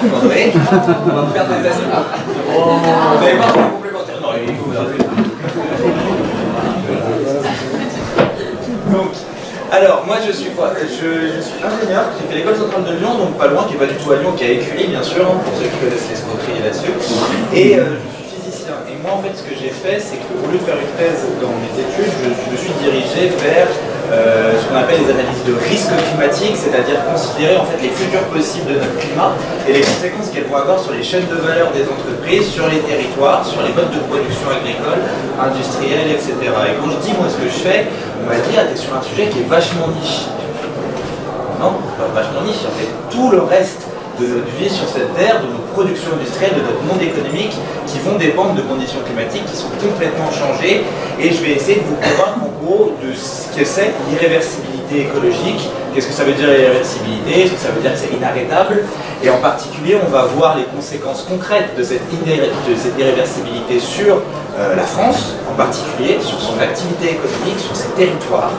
Marc-André. On va faire des tests. Vous n'avez pas de complémentaire. Non, il faut vous arrêter. Donc, alors, moi je suis quoi? Je suis ingénieur, j'ai fait l'école centrale de Lyon, donc pas loin, qui n'est pas du tout à Lyon, qui est à Écully, bien sûr, hein, pour ceux qui connaissent l'escroquerie là-dessus. Et je suis physicien. Et moi, en fait, ce que j'ai fait, c'est qu'au lieu de faire une thèse dans mes études, je me suis dirigé vers ce qu'on appelle les analyses de risque climatique, c'est-à-dire considérer en fait les futurs possibles de notre climat et les conséquences qu'elles vont avoir sur les chaînes de valeur des entreprises, sur les territoires, sur les modes de production agricole, industrielle, etc. Et quand je dis moi ce que je fais, on va dire t'es sur un sujet qui est vachement niche. Non, pas vachement niche, en fait tout le reste de notre vie sur cette terre, de nos productions industrielles, de notre monde économique, qui vont dépendre de conditions climatiques qui sont complètement changées. Et je vais essayer de vous convaincre en gros de ce que c'est l'irréversibilité écologique. Qu'est-ce que ça veut dire l'irréversibilité? Est-ce que ça veut dire que c'est inarrêtable? Et en particulier, on va voir les conséquences concrètes de cette irréversibilité sur la France, en particulier sur son activité économique, sur ses territoires,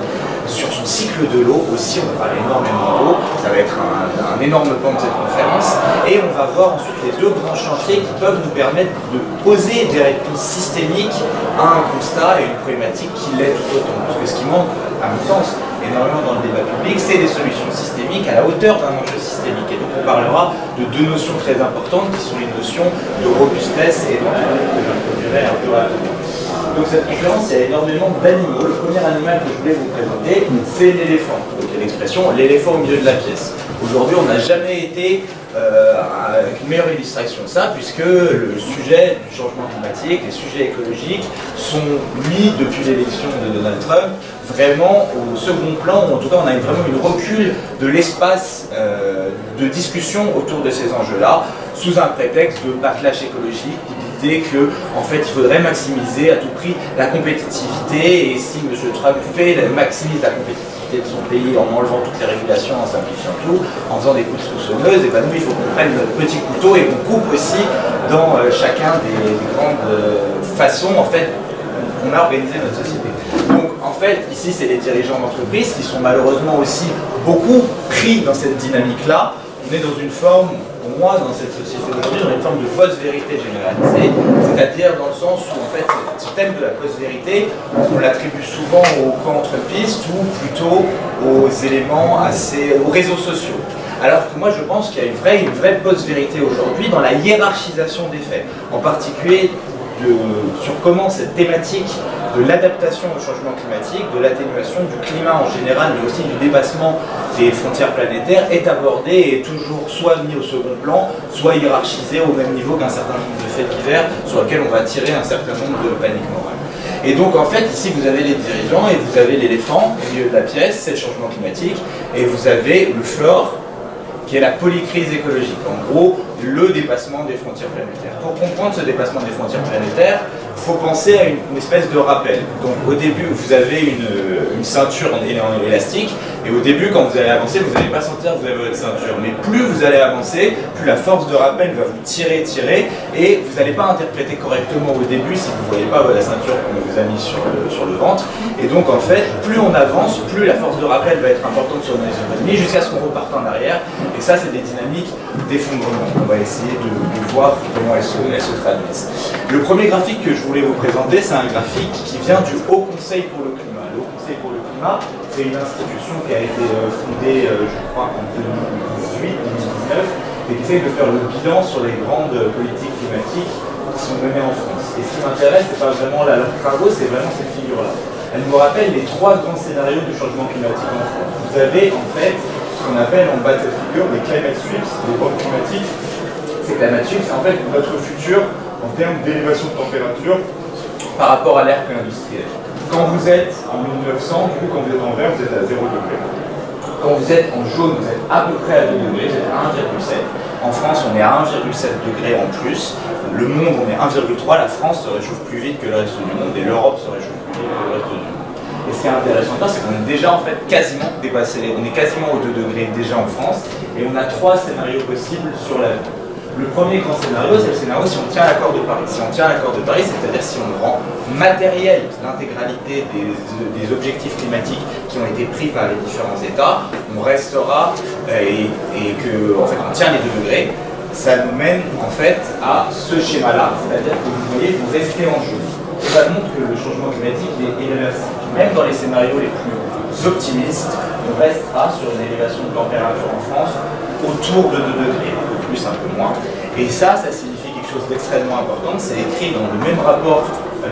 sur son cycle de l'eau aussi. On va parler énormément d'eau, ça va être un énorme pan de cette conférence, et on va voir ensuite les deux grands chantiers qui peuvent nous permettre de poser des réponses systémiques à un constat et une problématique qui l'est tout autant. Parce que ce qui manque, à mon sens, énormément dans le débat public, c'est des solutions systémiques à la hauteur d'un enjeu systémique. Et donc on parlera de deux notions très importantes qui sont les notions de robustesse et d'entraînement que j'introduirai un peu rapidement. Donc cette conférence, il y a énormément d'animaux. Le premier animal que je voulais vous présenter, c'est l'éléphant. Donc il y a l'expression l'éléphant au milieu de la pièce. Aujourd'hui, on n'a jamais été avec une meilleure illustration de ça, puisque le sujet du changement climatique, les sujets écologiques sont mis depuis l'élection de Donald Trump vraiment au second plan, ou en tout cas on a vraiment une recul de l'espace de discussion autour de ces enjeux-là, sous un prétexte de backlash écologique, l'idée que en fait il faudrait maximiser à tout prix la compétitivité, et si M. Trump maximise la compétitivité de son pays en enlevant toutes les régulations, en simplifiant tout, en faisant des coupes tronçonneuses, et ben nous il faut qu'on prenne notre petit couteau et qu'on coupe aussi dans chacun des grandes façons en fait qu'on a organisé notre société. Donc en fait ici c'est les dirigeants d'entreprise qui sont malheureusement aussi beaucoup pris dans cette dynamique-là. On est dans une forme, pour moi, dans cette société aujourd'hui, on a une forme de post-vérité généralisée, c'est-à-dire dans le sens où, en fait, ce thème de la post-vérité, on l'attribue souvent aux camps trumpistes ou plutôt aux éléments aux réseaux sociaux. Alors que moi, je pense qu'il y a une vraie post-vérité aujourd'hui dans la hiérarchisation des faits, en particulier sur comment cette thématique de l'adaptation au changement climatique, de l'atténuation du climat en général, mais aussi du dépassement des frontières planétaires est abordée et est toujours soit mis au second plan, soit hiérarchisée au même niveau qu'un certain nombre de faits divers sur lesquels on va tirer un certain nombre de paniques morales. Et donc en fait ici vous avez les dirigeants et vous avez l'éléphant au milieu de la pièce, c'est le changement climatique, et vous avez le flore qui est la polycrise écologique, en gros le dépassement des frontières planétaires. Pour comprendre ce dépassement des frontières planétaires, il faut penser à une espèce de rappel. Donc au début vous avez une ceinture en élastique, et au début quand vous allez avancer, vous n'allez pas sentir que vous avez votre ceinture, mais plus vous allez avancer, plus la force de rappel va vous tirer, et vous n'allez pas interpréter correctement au début si vous ne voyez pas la ceinture qu'on vous a mis sur le ventre. Et donc en fait, plus on avance, plus la force de rappel va être importante sur nos économies, jusqu'à ce qu'on reparte en arrière. Et ça, c'est des dynamiques d'effondrement. On va essayer de voir comment elles se traduisent. Le premier graphique que je voulais vous présenter, c'est un graphique qui vient du Haut Conseil pour le climat. Le Haut Conseil pour le climat, c'est une institution qui a été fondée, je crois, en 2018-2019, et qui essaie de faire le bilan sur les grandes politiques climatiques qui sont menées en France. Et ce qui m'intéresse, c'est pas vraiment leurs travaux, c'est vraiment cette figure-là. Elle nous rappelle les trois grands scénarios du changement climatique en France. Vous avez en fait ce qu'on appelle en bas de cette figure les climate sweeps, les bombes climatiques. Ces climate sweeps, c'est en fait notre futur en termes d'élévation de température par rapport à l'ère pré-industrielle. Quand vous êtes en 1900, du coup, quand vous êtes en vert, vous êtes à 0 degré. Quand vous êtes en jaune, vous êtes à peu près à 2 degrés, vous êtes à 1,7. En France, on est à 1,7 degré en plus. Le monde, on est 1,3. La France se réchauffe plus vite que le reste du monde, et l'Europe se réchauffe plus vite que le reste du monde. Et ce qui est intéressant là, c'est qu'on est déjà en fait quasiment dépassé, on est quasiment aux 2 degrés déjà en France, et on a 3 scénarios possibles sur l'avenir. Le premier grand scénario, c'est le scénario si on tient l'accord de Paris. Si on tient l'accord de Paris, c'est-à-dire si on rend matériel l'intégralité des objectifs climatiques qui ont été pris par les différents États, on restera et que en fait on tient les 2 degrés. ça nous mène en fait à ce schéma-là, c'est-à-dire que vous voyez, vous restez en jeu. Ça montre que le changement climatique est irréversible. Même dans les scénarios les plus optimistes, on restera sur une élévation de température en France autour de 2 degrés, un peu plus, un peu moins. Et ça signifie quelque chose d'extrêmement important. C'est écrit dans le même rapport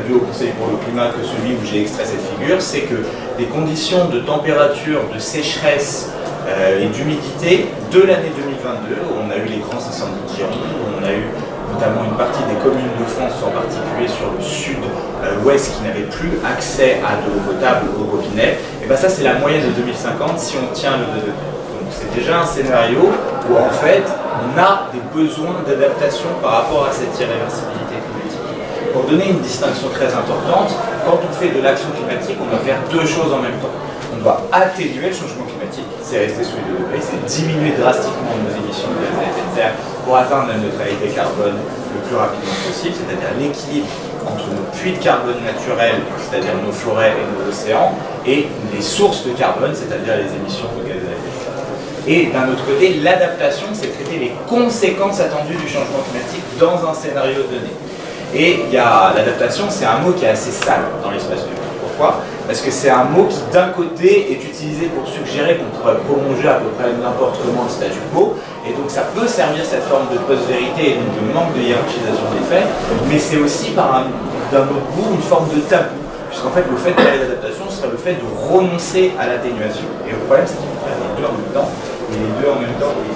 du Haut Conseil pour le climat que celui où j'ai extrait cette figure, c'est que les conditions de température, de sécheresse et d'humidité de l'année 2022, où on a eu les grands incendies de Gironde, où on a eu notamment une partie des communes de France, en particulier sur le sud-ouest, qui n'avaient plus accès à de l'eau potable au robinet, et bien ça c'est la moyenne de 2050 si on tient le 2 degrés. Donc c'est déjà un scénario où en fait on a des besoins d'adaptation par rapport à cette irréversibilité climatique. Pour donner une distinction très importante, quand on fait de l'action climatique, on doit faire 2 choses en même temps. On doit atténuer le changement climatique, c'est rester sous les 2 degrés, c'est diminuer drastiquement nos émissions de gaz à effet de serre pour atteindre la neutralité carbone le plus rapidement possible, c'est-à-dire l'équilibre entre nos puits de carbone naturels, c'est-à-dire nos forêts et nos océans, et les sources de carbone, c'est-à-dire les émissions de gaz à effet de serre. Et d'un autre côté, l'adaptation, c'est traiter les conséquences attendues du changement climatique dans un scénario donné. Et l'adaptation, c'est un mot qui est assez sale dans l'espace public. Pourquoi ? Parce que c'est un mot qui, d'un côté, est utilisé pour suggérer qu'on pourrait prolonger à peu près n'importe comment le statu quo, et donc ça peut servir cette forme de post-vérité et donc de manque de hiérarchisation des faits, mais c'est aussi, d'un autre bout, une forme de tabou, puisqu'en fait, le fait de parler d'adaptation serait le fait de renoncer à l'atténuation. Et le problème, c'est qu'il faut faire les deux en même temps, et les deux en même temps, oui.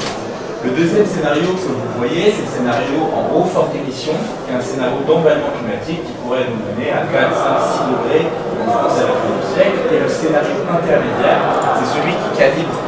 Le deuxième scénario que vous voyez, c'est le scénario en haut forte émission, qui est un scénario d'emballement climatique qui pourrait nous mener à 4, 5, 6 degrés en France à la fin du siècle. Et le scénario intermédiaire, c'est celui qui calibre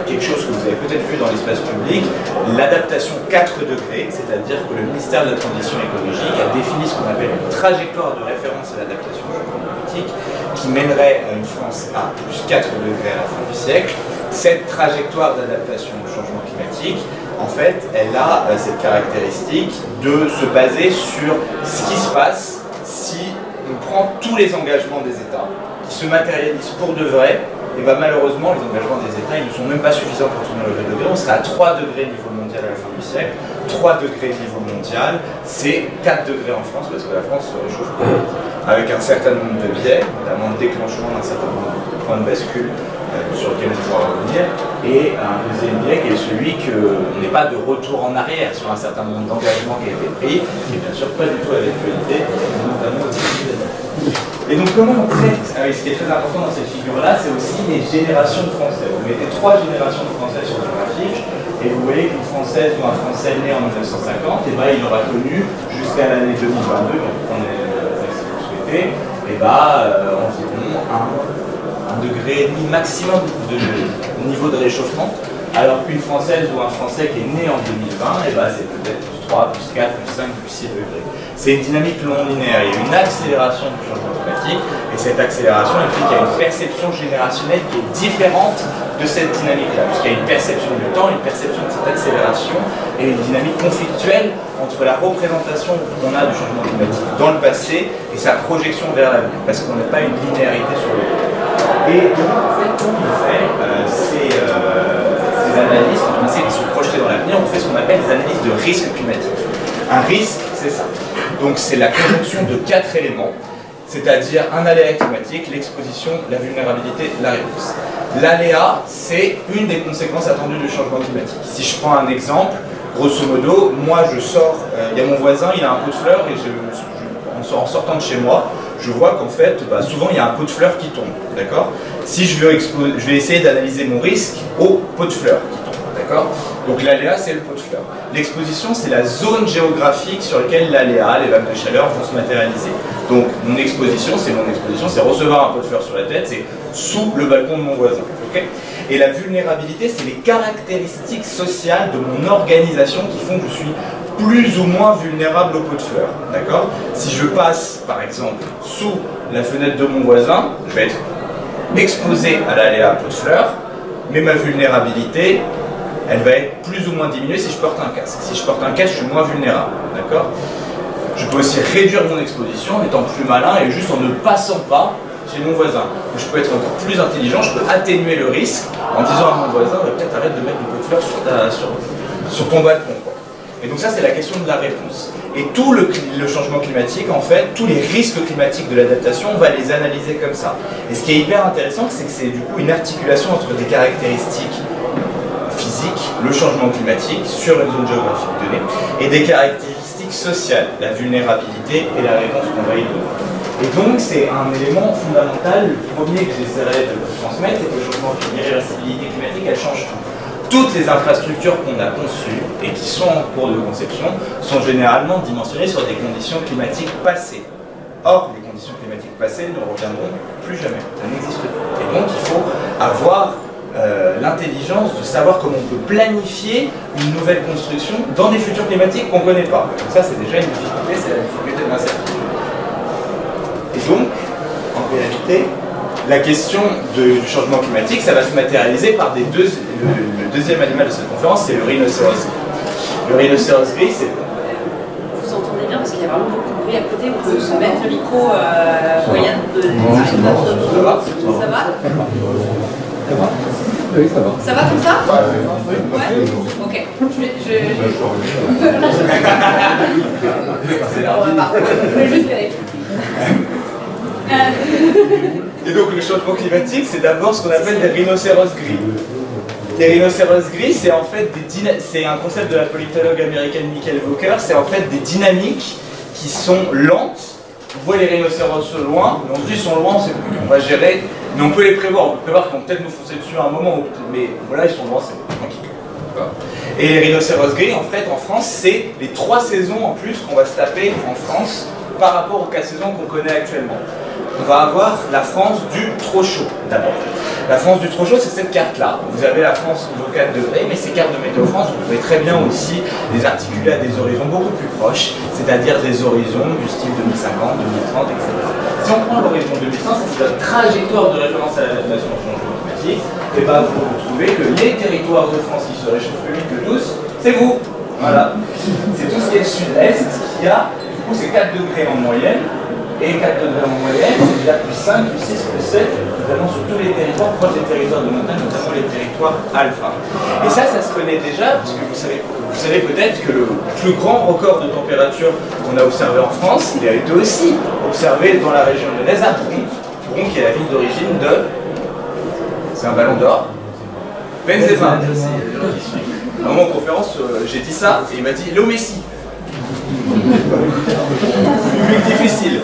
quelque chose que vous avez peut-être vu dans l'espace public, l'adaptation 4 degrés, c'est-à-dire que le ministère de la Transition écologique a défini ce qu'on appelle une trajectoire de référence à l'adaptation climatique qui mènerait une France à plus 4 degrés à la fin du siècle. Cette trajectoire d'adaptation au changement climatique, en fait, elle a cette caractéristique de se baser sur ce qui se passe si on prend tous les engagements des États qui se matérialisent pour de vrai. Et bien malheureusement, les engagements des États, ils ne sont même pas suffisants pour tenir le 2 degrés. On sera à 3 degrés niveau mondial à la fin du siècle. 3 degrés niveau mondial, c'est 4 degrés en France, parce que la France se réchauffe avec un certain nombre de biais, notamment le déclenchement d'un certain nombre de points de bascule sur lequel on pourra revenir, et un deuxième biais qui est celui qu'on n'ait pas de retour en arrière sur un certain nombre d'engagements qui a été pris, qui est bien sûr pas du tout à l'actualité, notamment au début des années. Et donc comment on traite, ce qui est très important dans cette figure-là, c'est aussi les générations de Français. Vous mettez 3 générations de Français sur le graphique, et vous voyez qu'une Française ou un Français né en 1950, et ben, il aura connu jusqu'à l'année 2022, donc prenez si vous souhaitez, et environ un degré et demi maximum de niveau de réchauffement, alors qu'une Française ou un Français qui est né en 2020, et ben, c'est peut-être plus 3, plus 4, plus 5, plus 6 degrés. C'est une dynamique non linéaire, il y a une accélération du changement climatique, et cette accélération implique qu'il y a une perception générationnelle qui est différente de cette dynamique-là, puisqu'il y a une perception du temps, une perception de cette accélération, et une dynamique conflictuelle entre la représentation qu'on a du changement climatique dans le passé et sa projection vers l'avenir, parce qu'on n'a pas une linéarité sur le temps. Et donc, en fait, quand on fait ces analyses, quand on essaie de se projeter dans l'avenir, on fait ce qu'on appelle des analyses de risque climatique. Un risque, c'est ça. Donc c'est la conjonction de 4 éléments, c'est-à-dire un aléa climatique, l'exposition, la vulnérabilité, la réponse. L'aléa, c'est une des conséquences attendues du changement climatique. Si je prends un exemple, grosso modo, moi je sors, il y a mon voisin, il a un pot de fleurs, et en sortant de chez moi, je vois qu'en fait, souvent il y a un pot de fleurs qui tombe, d'accord ? Si je vais essayer d'analyser mon risque au pot de fleurs qui tombe, d'accord ? Donc l'aléa, c'est le pot de fleurs. L'exposition, c'est la zone géographique sur laquelle l'aléa, les vagues de chaleur vont se matérialiser. Donc mon exposition, c'est recevoir un pot de fleurs sur la tête, c'est sous le balcon de mon voisin, okay ? Et la vulnérabilité, c'est les caractéristiques sociales de mon organisation qui font que je suis plus ou moins vulnérable au pot de fleurs, d'accord ? Si je passe, par exemple, sous la fenêtre de mon voisin, je vais être exposé à l'aléa pot de fleurs, mais ma vulnérabilité, elle va être plus ou moins diminuée si je porte un casque. Si je porte un casque, je suis moins vulnérable, d'accord ? Je peux aussi réduire mon exposition en étant plus malin et juste en ne passant pas chez mon voisin. Je peux être encore plus intelligent, je peux atténuer le risque en disant à mon voisin, peut-être arrête de mettre du pot de fleurs sur ton balcon, quoi. Et donc ça, c'est la question de la réponse. Et tout le changement climatique, en fait, tous les risques climatiques de l'adaptation, on va les analyser comme ça. Et ce qui est hyper intéressant, c'est que c'est du coup une articulation entre des caractéristiques physiques, le changement climatique sur une zone géographique donnée, et des caractéristiques sociales, la vulnérabilité et la réponse qu'on va y donner. Et donc c'est un élément fondamental, le premier que j'essaierai de vous transmettre, c'est que le changement l'irréversibilité climatique, elle change tout. Toutes les infrastructures qu'on a conçues et qui sont en cours de conception sont généralement dimensionnées sur des conditions climatiques passées. Or, les conditions climatiques passées ne reviendront plus jamais, ça n'existe plus. Et donc il faut avoir l'intelligence de savoir comment on peut planifier une nouvelle construction dans des futurs climatiques qu'on ne connaît pas. Donc ça c'est déjà une difficulté, c'est la difficulté de l'incertitude. Et donc, en réalité, la question du changement climatique, ça va se matérialiser par le deuxième animal de cette conférence, c'est le rhinocéros gris. Le rhinocéros gris, c'est... Vous entendez bien parce qu'il y a vraiment beaucoup de bruit à côté, on peut se mettre le micro moyen de... Ça va? Ça va? Oui, ça va. Ça va comme ça? Ouais. Ok. Je vais juste vérifier. Et donc le changement climatique, c'est d'abord ce qu'on appelle des rhinocéros gris. Les rhinocéros gris, c'est en fait c'est un concept de la politologue américaine Michael Walker, c'est en fait des dynamiques qui sont lentes. On voit les rhinocéros loin, mais on se dit ils sont loin, on va gérer, mais on peut les prévoir. On peut prévoir qu'ils vont peut-être nous foncer dessus à un moment, mais voilà, ils sont loin, c'est tranquille. Et les rhinocéros gris, en fait, en France, c'est les 3 saisons en plus qu'on va se taper en France par rapport aux 4 saisons qu'on connaît actuellement. On va avoir la France du trop chaud d'abord. La France du trop chaud, c'est cette carte-là. Vous avez la France de 4 degrés, mais ces cartes de météo France, vous pouvez très bien aussi les articuler à des horizons beaucoup plus proches, c'est-à-dire des horizons du style 2050, 2030, etc. Si on prend l'horizon 2100, c'est notre trajectoire de référence à l'adaptation au changement climatique, et bien vous retrouvez que les territoires de France qui se réchauffent plus vite que tous, c'est vous. Voilà. C'est tout ce qui est sud-est qui a, du coup, c'est 4 degrés en moyenne. Et 4 degrés en moyenne, c'est déjà plus 5, plus 6, plus 7, notamment sur tous les territoires proches des territoires de montagne, notamment les territoires alpins. Et ça se connaît déjà, parce que vous savez peut-être que le plus grand record de température qu'on a observé en France, il a été aussi observé dans la région lyonnaise à Toulon. Toulon qui est la ville d'origine de... C'est un ballon d'or. Benzema. À un moment en conférence, j'ai dit ça, et il m'a dit « Léo Messi ». Public difficile.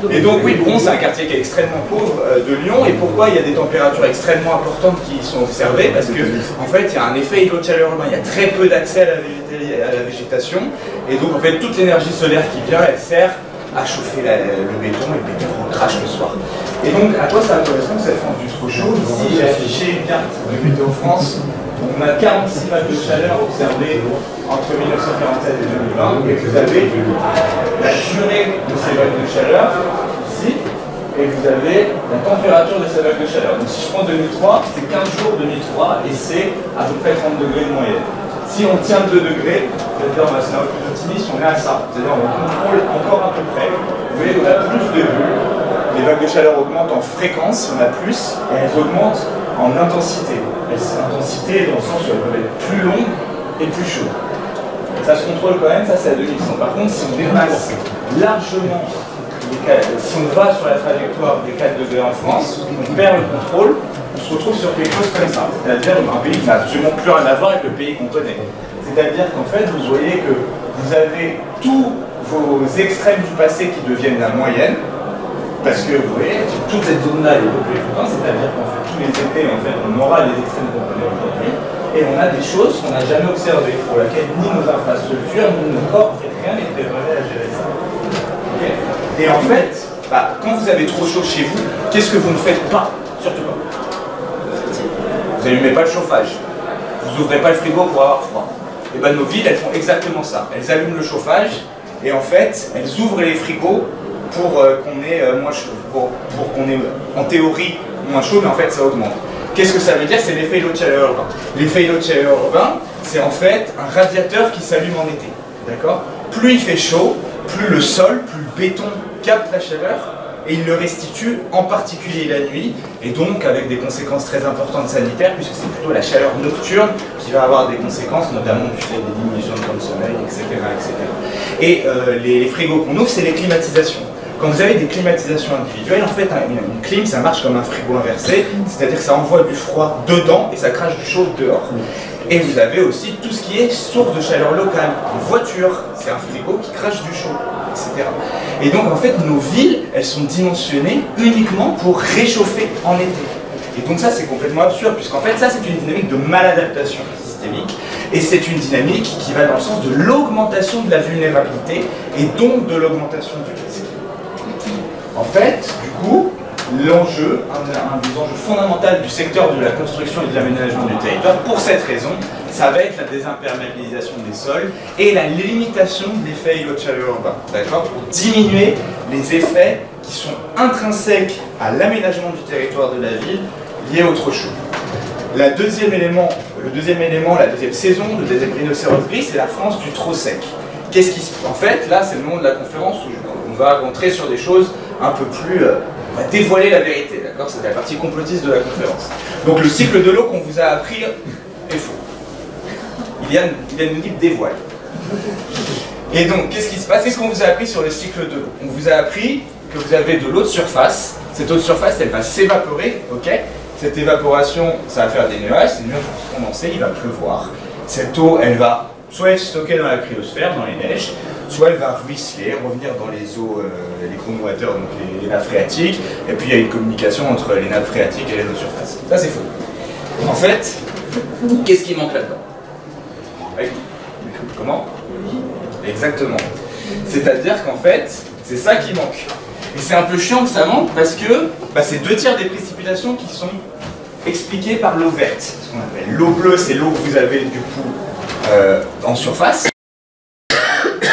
Et donc oui, Bron, c'est un quartier qui est extrêmement pauvre de Lyon. Et pourquoi il y a des températures extrêmement importantes qui y sont observées? Parce que en fait, il y a un effet îlot de chaleur urbain. Il y a très peu d'accès à la végétation. Et donc en fait, toute l'énergie solaire qui vient, elle sert à chauffer le béton, et le béton recrache le soir. Et donc, à quoi ça correspond cette France du trop chaud? Ici, j'ai affiché une carte de Météo France. On a 46 vagues de chaleur observées entre 1947 et 2020, et vous avez la durée de ces vagues de chaleur ici, et vous avez la température de ces vagues de chaleur. Donc si je prends 2003, c'est 15 jours 2003, et c'est à peu près 30 degrés de moyenne. Si on tient 2 degrés, c'est-à-dire on va se plus optimiste, on est à ça. C'est-à-dire on contrôle encore à peu près. Vous voyez qu'on a plus de bulles, les vagues de chaleur augmentent en fréquence, on a plus, et elles augmentent en intensité. L'intensité dans le sens où elles peuvent être plus longues et plus chaudes. Ça se contrôle quand même, ça c'est à 2100. Par contre, si on dépasse largement, si on va sur la trajectoire des 4 degrés en France, on perd le contrôle, on se retrouve sur quelque chose comme ça. C'est-à-dire un pays qui n'a absolument plus rien à voir avec le pays qu'on connaît. C'est-à-dire qu'en fait, vous voyez que vous avez tous vos extrêmes du passé qui deviennent la moyenne, parce que vous voyez, toute cette zone-là est peuplée tout le temps, c'est-à-dire qu'en fait, tous les étés, en fait, on aura les extrêmes qu'on connaît aujourd'hui. Et on a des choses qu'on n'a jamais observées, pour lesquelles ni nos infrastructures, ni nos corps, en fait, rien n'est préparé à gérer ça. Okay. Et en fait, quand vous avez trop chaud chez vous, qu'est-ce que vous ne faites pas? Surtout pas. Vous n'allumez pas le chauffage. Vous n'ouvrez pas le frigo pour avoir froid. Et bien nos villes, elles font exactement ça. Elles allument le chauffage, et en fait, elles ouvrent les frigos pour qu'on ait moins chaud, pour qu'on ait en théorie moins chaud, mais en fait ça augmente. Qu'est-ce que ça veut dire? C'est l'effet îlot de chaleur urbain. L'effet îlot de chaleur urbain, c'est en fait un radiateur qui s'allume en été. D'accord? Plus il fait chaud, plus le sol, plus le béton capte la chaleur, et il le restitue en particulier la nuit, et donc avec des conséquences très importantes sanitaires, puisque c'est plutôt la chaleur nocturne qui va avoir des conséquences, notamment du fait des diminutions de temps de sommeil, etc. Et les frigos qu'on ouvre, c'est les climatisations. Quand vous avez des climatisations individuelles, en fait, une clim, ça marche comme un frigo inversé, c'est-à-dire que ça envoie du froid dedans et ça crache du chaud dehors. Et vous avez aussi tout ce qui est source de chaleur locale. Une voiture, c'est un frigo qui crache du chaud, etc. Et donc, en fait, nos villes, elles sont dimensionnées uniquement pour réchauffer en été. Et donc ça, c'est complètement absurde, puisqu'en fait, ça, c'est une dynamique de maladaptation systémique, et c'est une dynamique qui va dans le sens de l'augmentation de la vulnérabilité, et donc de l'augmentation du risque. En fait, du coup, l'enjeu, un des enjeux fondamentaux du secteur de la construction et de l'aménagement du territoire, pour cette raison, ça va être la désimperméabilisation des sols et la limitation de l'effet îlot de chaleur urbain, d'accord, pour diminuer les effets qui sont intrinsèques à l'aménagement du territoire de la ville liés au trop chaud. Le deuxième élément, la deuxième saison, le deuxième rhinocéros gris, c'est la France du trop sec. Qu'est-ce qui se passe? En fait, là, c'est le nom de la conférence où on va rentrer sur des choses un peu plus... on va dévoiler la vérité, d'accord? C'est la partie complotiste de la conférence. Donc le cycle de l'eau qu'on vous a appris est faux. Il y a une libre dévoile. Et donc, qu'est-ce qui se passe? Qu'est-ce qu'on vous a appris sur le cycle de l'eau? On vous a appris que vous avez de l'eau de surface. Cette eau de surface, elle va s'évaporer, ok? Cette évaporation, ça va faire des nuages, ces nuages vont se condenser, il va pleuvoir. Cette eau, elle va soit être stockée dans la cryosphère, dans les neiges, soit elle va ruisseler, revenir dans les eaux, les groundwater, donc les nappes phréatiques, et puis il y a une communication entre les nappes phréatiques et les eaux de surface. Ça, c'est faux. En fait, qu'est-ce qui manque là-dedans? Comment? Exactement. C'est-à-dire qu'en fait, c'est ça qui manque. Et c'est un peu chiant que ça manque parce que c'est 2/3 des précipitations qui sont expliquées par l'eau verte. Ce qu'on appelle l'eau bleue, c'est l'eau que vous avez du coup en surface.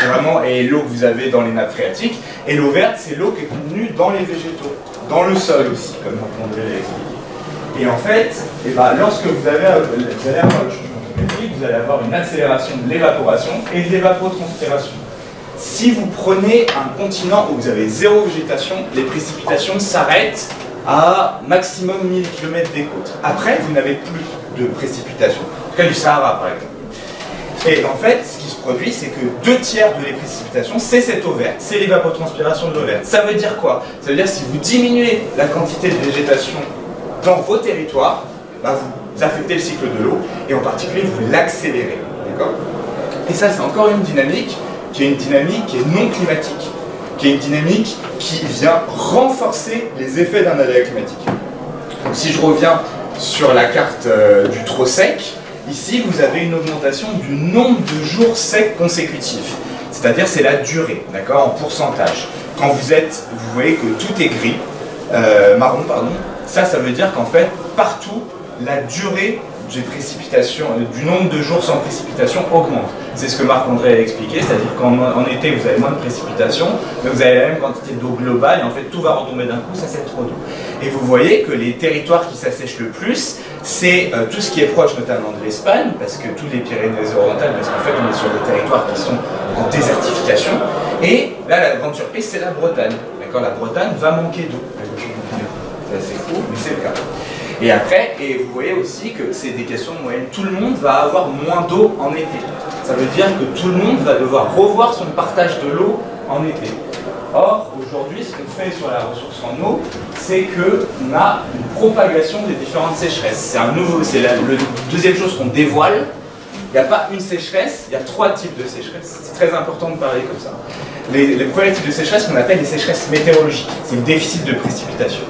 Vraiment, et l'eau que vous avez dans les nappes phréatiques. Et l'eau verte, c'est l'eau qui est contenue dans les végétaux, dans le sol aussi, comme André l'a expliqué. Et en fait, lorsque vous allez avoir le changement climatique, vous allez avoir une accélération de l'évaporation et de l'évapotranspiration. Si vous prenez un continent où vous avez zéro végétation, les précipitations s'arrêtent à maximum 1000 km des côtes. Après, vous n'avez plus de précipitations. En tout cas du Sahara, par exemple. Et en fait, ce qui se produit, c'est que 2/3 de les précipitations, c'est cette eau verte, c'est l'évapotranspiration de l'eau verte. Ça veut dire quoi? Ça veut dire que si vous diminuez la quantité de végétation dans vos territoires, vous affectez le cycle de l'eau, et en particulier, vous l'accélérez. D'accord? Et ça, c'est encore une dynamique qui est non climatique, qui est une dynamique qui vient renforcer les effets d'un aléa climatique. Donc si je reviens sur la carte du trop sec, ici vous avez une augmentation du nombre de jours secs consécutifs, c'est-à-dire c'est la durée, d'accord, en pourcentage. Quand vous voyez que tout est gris, marron pardon, ça veut dire qu'en fait partout la durée des précipitations, du nombre de jours sans précipitation augmente. C'est ce que Marc-André a expliqué, c'est-à-dire qu'en été vous avez moins de précipitations, mais vous avez la même quantité d'eau globale et en fait tout va retomber d'un coup, ça c'est trop d'eau. Et vous voyez que les territoires qui s'assèchent le plus, c'est tout ce qui est proche notamment de l'Espagne, parce que toutes les Pyrénées-Orientales, parce qu'en fait on est sur des territoires qui sont en désertification, et là la grande surprise c'est la Bretagne. D'accord, la Bretagne va manquer d'eau. C'est assez fou, mais c'est le cas. Et après, vous voyez aussi que c'est des questions de moyenne. Tout le monde va avoir moins d'eau en été. Ça veut dire que tout le monde va devoir revoir son partage de l'eau en été. Or, aujourd'hui, ce qu'on fait sur la ressource en eau, c'est qu'on a une propagation des différentes sécheresses. C'est la deuxième chose qu'on dévoile. Il n'y a pas une sécheresse, il y a 3 types de sécheresses. C'est très important de parler comme ça. Les premiers types de sécheresse, qu'on appelle les sécheresses météorologiques. C'est le déficit de précipitation.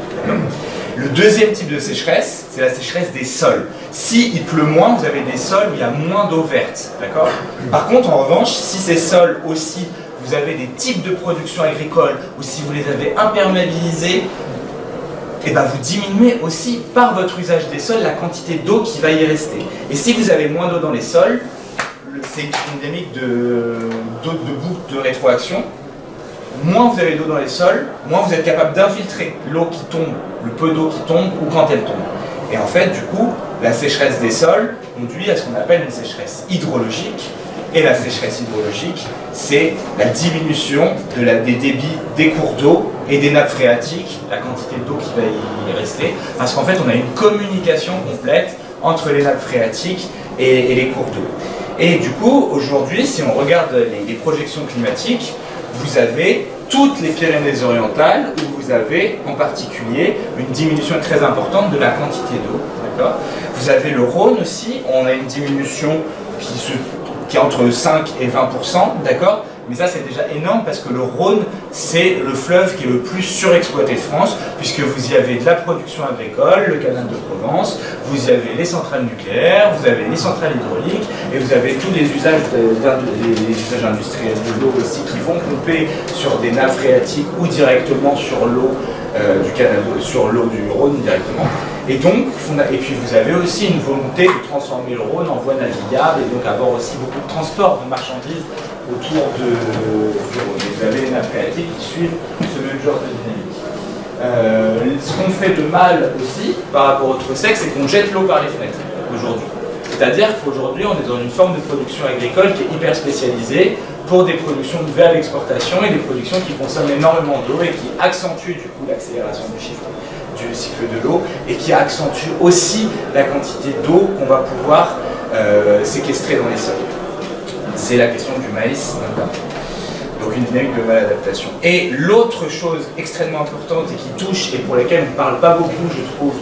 Le deuxième type de sécheresse, c'est la sécheresse des sols. S'il pleut moins, vous avez des sols où il y a moins d'eau verte. D'accord ? Par contre, en revanche, si ces sols aussi, vous avez des types de production agricole, ou si vous les avez imperméabilisés, vous diminuez aussi par votre usage des sols la quantité d'eau qui va y rester. Et si vous avez moins d'eau dans les sols, c'est une dynamique de boucle de rétroaction. Moins vous avez d'eau dans les sols, moins vous êtes capable d'infiltrer l'eau qui tombe, le peu d'eau qui tombe ou quand elle tombe. Et en fait, du coup, la sécheresse des sols conduit à ce qu'on appelle une sécheresse hydrologique. Et la sécheresse hydrologique, c'est la diminution des débits des cours d'eau et des nappes phréatiques, la quantité d'eau qui va y rester, parce qu'en fait on a une communication complète entre les nappes phréatiques et les cours d'eau. Et du coup, aujourd'hui, si on regarde les projections climatiques, vous avez toutes les Pyrénées-Orientales où vous avez en particulier une diminution très importante de la quantité d'eau. Vous avez le Rhône aussi, on a une diminution qui est entre 5 et 20%, d'accord? Mais ça c'est déjà énorme parce que le Rhône c'est le fleuve qui est le plus surexploité de France, puisque vous y avez de la production agricole, le canal de Provence, vous y avez les centrales nucléaires, vous avez les centrales hydrauliques, et vous avez tous les usages, les usages industriels de l'eau aussi qui vont pomper sur des nappes phréatiques ou directement sur l'eau du canal, sur l'eau du Rhône directement. Et donc, et puis vous avez aussi une volonté de transformer le Rhône en voie navigable et donc avoir aussi beaucoup de transport de marchandises autour du Rhône. Vous avez les nappes phréatiques qui suivent ce même genre de dynamique. Ce qu'on fait de mal aussi par rapport au Trossec, c'est qu'on jette l'eau par les fenêtres aujourd'hui. C'est-à-dire qu'aujourd'hui, on est dans une forme de production agricole qui est hyper spécialisée pour des productions vers l'exportation et des productions qui consomment énormément d'eau et qui accentuent du coup l'accélération du cycle de l'eau et qui accentue aussi la quantité d'eau qu'on va pouvoir séquestrer dans les sols. C'est la question du maïs notamment. Donc une dynamique de maladaptation. Et l'autre chose extrêmement importante et qui touche et pour laquelle on ne parle pas beaucoup, je trouve,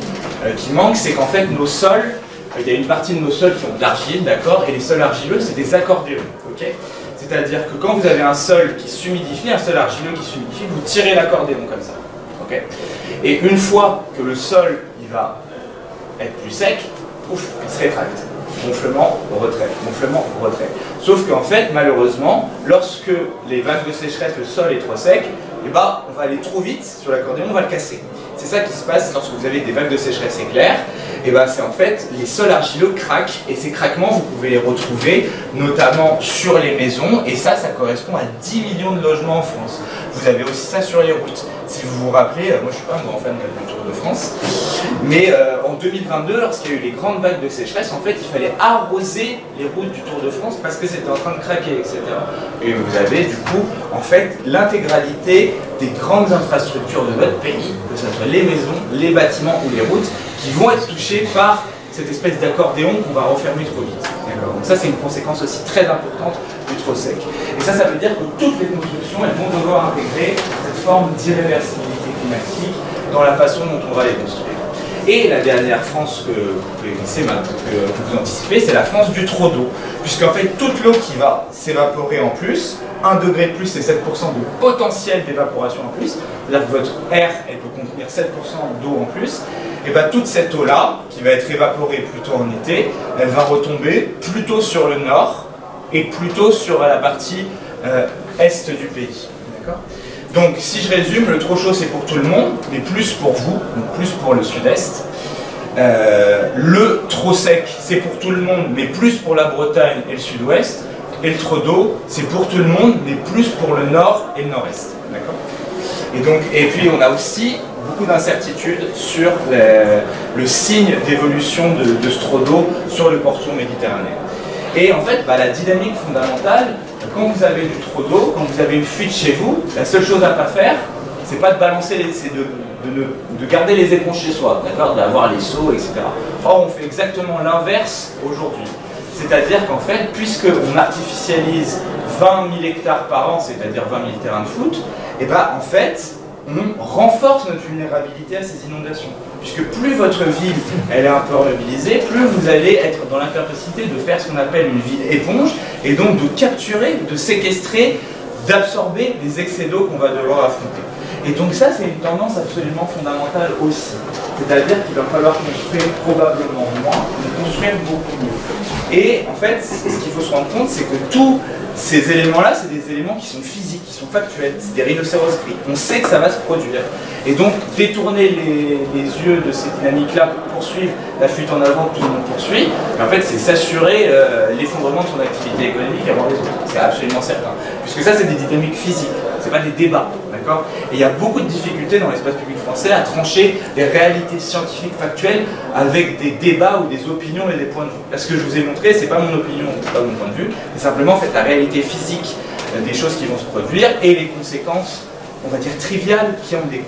qui manque, c'est qu'en fait nos sols, il y a une partie de nos sols qui ont de l'argile, d'accord, et les sols argileux, c'est des accordéons, ok. C'est-à-dire que quand vous avez un sol qui s'humidifie, un sol argileux qui s'humidifie, vous tirez l'accordéon comme ça, ok. Et une fois que le sol il va être plus sec, ouf, il se rétracte. Gonflement, retrait, gonflement, retrait. Sauf qu'en fait, malheureusement, lorsque les vagues de sécheresse, le sol est trop sec, eh ben, on va aller trop vite sur l'accordéon, on va le casser. C'est ça qui se passe lorsque vous avez des vagues de sécheresse éclair. Et ben, c'est en fait, les sols argileux craquent, et ces craquements, vous pouvez les retrouver notamment sur les maisons, et ça correspond à 10 millions de logements en France. Vous avez aussi ça sur les routes. Si vous vous rappelez, moi je ne suis pas un grand fan du Tour de France, mais en 2022, lorsqu'il y a eu les grandes vagues de sécheresse, en fait, il fallait arroser les routes du Tour de France parce que c'était en train de craquer, etc. Et vous avez du coup, en fait, l'intégralité des grandes infrastructures de notre pays, que ce soit les maisons, les bâtiments ou les routes, qui vont être touchés par cette espèce d'accordéon qu'on va refermer trop vite. Donc ça, c'est une conséquence aussi très importante du Trossec. Et ça veut dire que toutes les constructions, elles vont devoir intégrer cette forme d'irréversibilité climatique dans la façon dont on va les construire. Et la dernière France que vous pouvez glisser, que vous anticipez, c'est la France du trop d'eau. Puisqu'en fait, toute l'eau qui va s'évaporer en plus, 1 degré de plus, c'est 7% de potentiel d'évaporation en plus, c'est-à-dire que votre air, elle peut contenir 7% d'eau en plus, et bien toute cette eau-là, qui va être évaporée plutôt en été, elle va retomber plutôt sur le nord et plutôt sur la partie est du pays. D'accord ? Donc si je résume, le trop chaud c'est pour tout le monde, mais plus pour vous, donc plus pour le sud-est. Le trop sec c'est pour tout le monde, mais plus pour la Bretagne et le sud-ouest. Et le trop d'eau c'est pour tout le monde, mais plus pour le nord et le nord-est. D'accord ? Et puis on a aussi beaucoup d'incertitudes sur le signe d'évolution de ce trop d'eau sur le pourtour méditerranéen. Et en fait, la dynamique fondamentale, quand vous avez du trop d'eau, quand vous avez une fuite chez vous, la seule chose à ne pas faire, c'est pas de balancer, c'est de garder les éponges chez soi, d'accord, d'avoir les seaux, etc. Or, on fait exactement l'inverse aujourd'hui. C'est-à-dire qu'en fait, puisqu'on artificialise 20 000 hectares par an, c'est-à-dire 20 000 terrains de foot, et en fait, on renforce notre vulnérabilité à ces inondations. Puisque plus votre ville elle est imperméabilisée, plus vous allez être dans l'incapacité de faire ce qu'on appelle une ville éponge, et donc de capturer, de séquestrer, d'absorber les excès d'eau qu'on va devoir affronter. Et donc ça, c'est une tendance absolument fondamentale aussi. C'est-à-dire qu'il va falloir construire probablement moins, mais construire beaucoup mieux. Et en fait, ce qu'il faut se rendre compte, c'est que tous ces éléments-là, c'est des éléments qui sont physiques, qui sont factuels, c'est des rhinocéros gris. On sait que ça va se produire. Et donc, détourner les yeux de ces dynamiques-là pour poursuivre la fuite en avant que tout le monde poursuit, en fait, c'est s'assurer l'effondrement de son activité économique avant les autres. C'est absolument certain. Puisque ça, c'est des dynamiques physiques, c'est pas des débats. D'accord ? Et il y a beaucoup de difficultés dans l'espace public français à trancher les réalités scientifiques factuelles avec des débats ou des opinions et des points de vue. Là, ce que je vous ai montré, c'est pas mon opinion, c'est pas mon point de vue, c'est simplement en fait la réalité physique des choses qui vont se produire et les conséquences on va dire, triviales qui en découlent.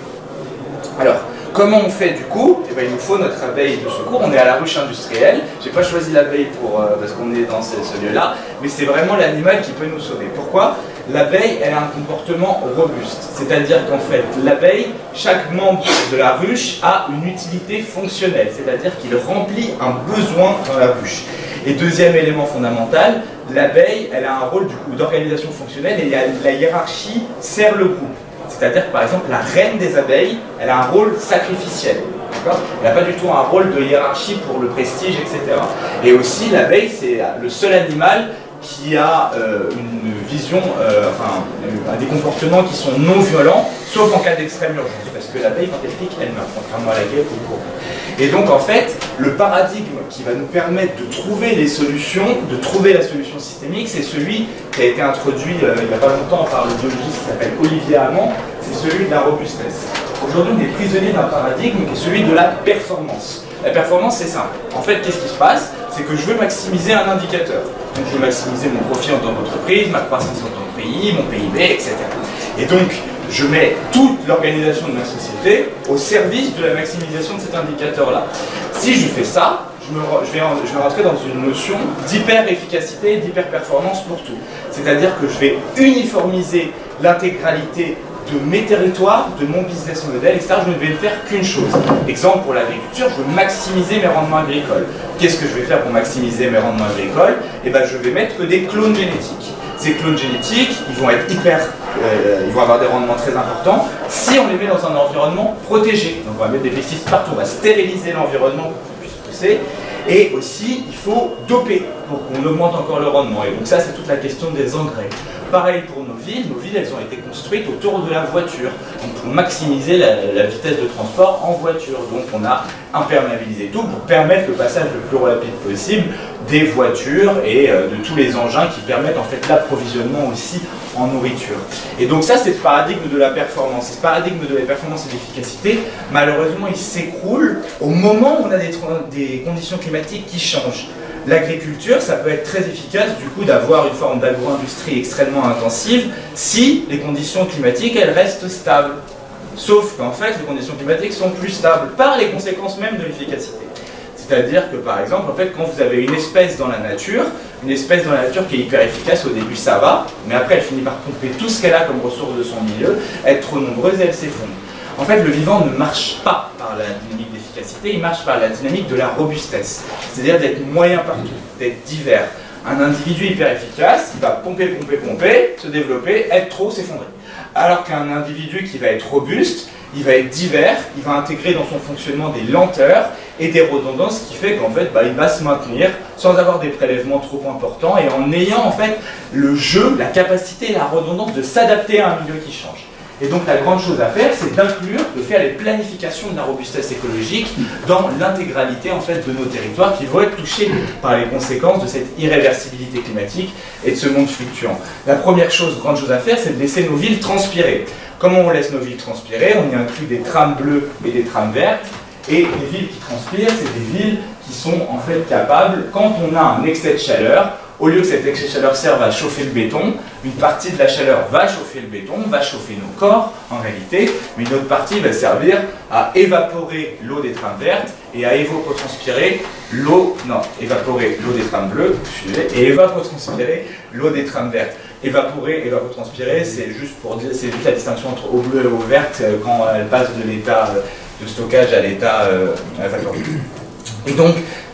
Alors, comment on fait du coup? Eh bien, il nous faut notre abeille de secours. On est à la ruche industrielle. J'ai pas choisi l'abeille parce qu'on est dans ce lieu-là, mais c'est vraiment l'animal qui peut nous sauver. Pourquoi? L'abeille, elle a un comportement robuste. C'est-à-dire qu'en fait, l'abeille, chaque membre de la ruche a une utilité fonctionnelle. C'est-à-dire qu'il remplit un besoin dans la ruche. Et deuxième élément fondamental, l'abeille, elle a un rôle du coup d'organisation fonctionnelle et la hiérarchie sert le groupe. C'est-à-dire que par exemple, la reine des abeilles, elle a un rôle sacrificiel. Elle n'a pas du tout un rôle de hiérarchie pour le prestige, etc. Et aussi, l'abeille, c'est le seul animal qui a une vision, des comportements qui sont non violents, sauf en cas d'extrême urgence, parce que l'abeille, quand elle pique, elle meurt, contrairement à la guêpe ou le courroux. Et donc, en fait, le paradigme qui va nous permettre de trouver les solutions, de trouver la solution systémique, c'est celui qui a été introduit il n'y a pas longtemps par le biologiste qui s'appelle Olivier Hamon, c'est celui de la robustesse. Aujourd'hui, on est prisonnier d'un paradigme qui est celui de la performance. La performance, c'est simple. En fait, qu'est-ce qui se passe? C'est que je veux maximiser un indicateur. Donc, je veux maximiser mon profit en tant qu'entreprise, ma croissance en tant que pays, mon PIB, etc. Et donc, je mets toute l'organisation de ma société au service de la maximisation de cet indicateur-là. Si je fais ça, je vais rentrer dans une notion d'hyper-efficacité et d'hyper-performance pour tout. C'est-à-dire que je vais uniformiser l'intégralité de mes territoires, de mon business model, etc. Je ne vais ne faire qu'une chose. Exemple pour l'agriculture, je veux maximiser mes rendements agricoles. Qu'est-ce que je vais faire pour maximiser mes rendements agricoles? Eh bien, je vais mettre que des clones génétiques. Ces clones génétiques, ils vont être ils vont avoir des rendements très importants si on les met dans un environnement protégé. Donc on va mettre des pesticides partout, on va stériliser l'environnement pour qu'ils puissent pousser. Et aussi, il faut doper pour qu'on augmente encore le rendement. Et donc ça, c'est toute la question des engrais. Pareil pour nos villes, elles ont été construites autour de la voiture, donc pour maximiser la vitesse de transport en voiture. Donc on a imperméabilisé tout pour permettre le passage le plus rapide possible des voitures et de tous les engins qui permettent en fait l'approvisionnement aussi en nourriture. Et donc ça, c'est le paradigme de la performance. Et ce paradigme de la performance et de l'efficacité, malheureusement, il s'écroule au moment où on a des conditions climatiques qui changent. L'agriculture, ça peut être très efficace du coup d'avoir une forme d'agro-industrie extrêmement intensive si les conditions climatiques, elles restent stables. Sauf qu'en fait, les conditions climatiques sont plus stables par les conséquences même de l'efficacité. C'est-à-dire que par exemple, en fait, quand vous avez une espèce dans la nature qui est hyper efficace, au début ça va, mais après elle finit par pomper tout ce qu'elle a comme ressource de son milieu, elle est trop nombreuse et elle s'effondre. En fait, le vivant ne marche pas par la dynamique d'efficacité, il marche par la dynamique de la robustesse. C'est-à-dire d'être moyen partout, d'être divers. Un individu hyper efficace, il va pomper, se développer, être trop, s'effondrer. Alors qu'un individu qui va être robuste, il va être divers, il va intégrer dans son fonctionnement des lenteurs et des redondances, ce qui fait qu'en fait, il va se maintenir sans avoir des prélèvements trop importants et en ayant en fait le jeu, la capacité et la redondance de s'adapter à un milieu qui change. Et donc la grande chose à faire, c'est d'inclure, de faire les planifications de la robustesse écologique dans l'intégralité en fait de nos territoires qui vont être touchés par les conséquences de cette irréversibilité climatique et de ce monde fluctuant. La première chose, grande chose à faire, c'est de laisser nos villes transpirer. Comment on laisse nos villes transpirer? On y inclut des trames bleues et des trames vertes. Et les villes qui transpirent, c'est des villes qui sont en fait capables, quand on a un excès de chaleur, au lieu que cet excès de chaleur serve à chauffer le béton, une partie de la chaleur va chauffer le béton, va chauffer nos corps en réalité, mais une autre partie va servir à évaporer l'eau des trames vertes et à évapotranspirer évaporer l'eau des trames bleues, et évapotranspirer l'eau des trames vertes. Évaporer, évapotranspirer, c'est juste la distinction entre eau bleue et eau verte quand elle passe de l'état de stockage à l'état vaporique.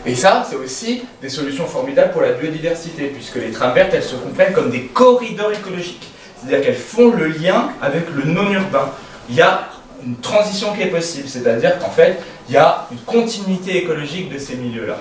Et ça, c'est aussi des solutions formidables pour la biodiversité, puisque les trames vertes, elles se comprennent comme des corridors écologiques. C'est-à-dire qu'elles font le lien avec le non-urbain. Il y a une transition qui est possible, c'est-à-dire qu'en fait, il y a une continuité écologique de ces milieux-là.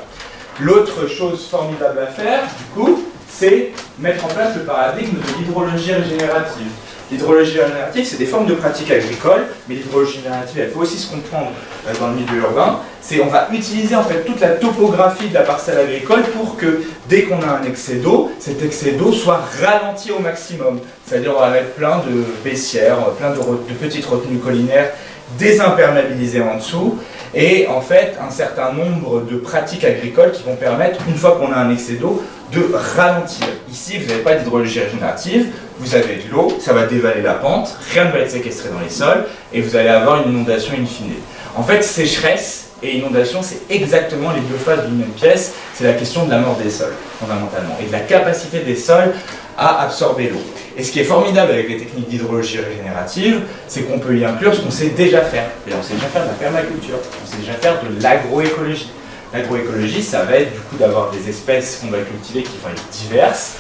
L'autre chose formidable à faire, du coup, c'est mettre en place le paradigme de l'hydrologie régénérative. L'hydrologie régénérative, c'est des formes de pratiques agricoles, mais l'hydrologie régénérative, elle peut aussi se comprendre dans le milieu urbain. On va utiliser en fait toute la topographie de la parcelle agricole pour que, dès qu'on a un excès d'eau, cet excès d'eau soit ralenti au maximum. C'est-à-dire on va mettre plein de baissières, plein de petites retenues collinaires désimperméabilisées en dessous, et en fait un certain nombre de pratiques agricoles qui vont permettre, une fois qu'on a un excès d'eau, de ralentir. Ici, vous n'avez pas d'hydrologie régénérative, vous avez de l'eau, ça va dévaler la pente, rien ne va être séquestré dans les sols, et vous allez avoir une inondation in fine. En fait, sécheresse et inondation, c'est exactement les deux faces d'une même pièce, c'est la question de la mort des sols, fondamentalement, et de la capacité des sols à absorber l'eau. Et ce qui est formidable avec les techniques d'hydrologie régénérative, c'est qu'on peut y inclure ce qu'on sait déjà faire. Et on sait déjà faire de la permaculture, on sait déjà faire de l'agroécologie. L'agroécologie, ça va être du coup d'avoir des espèces qu'on va cultiver qui vont être diverses,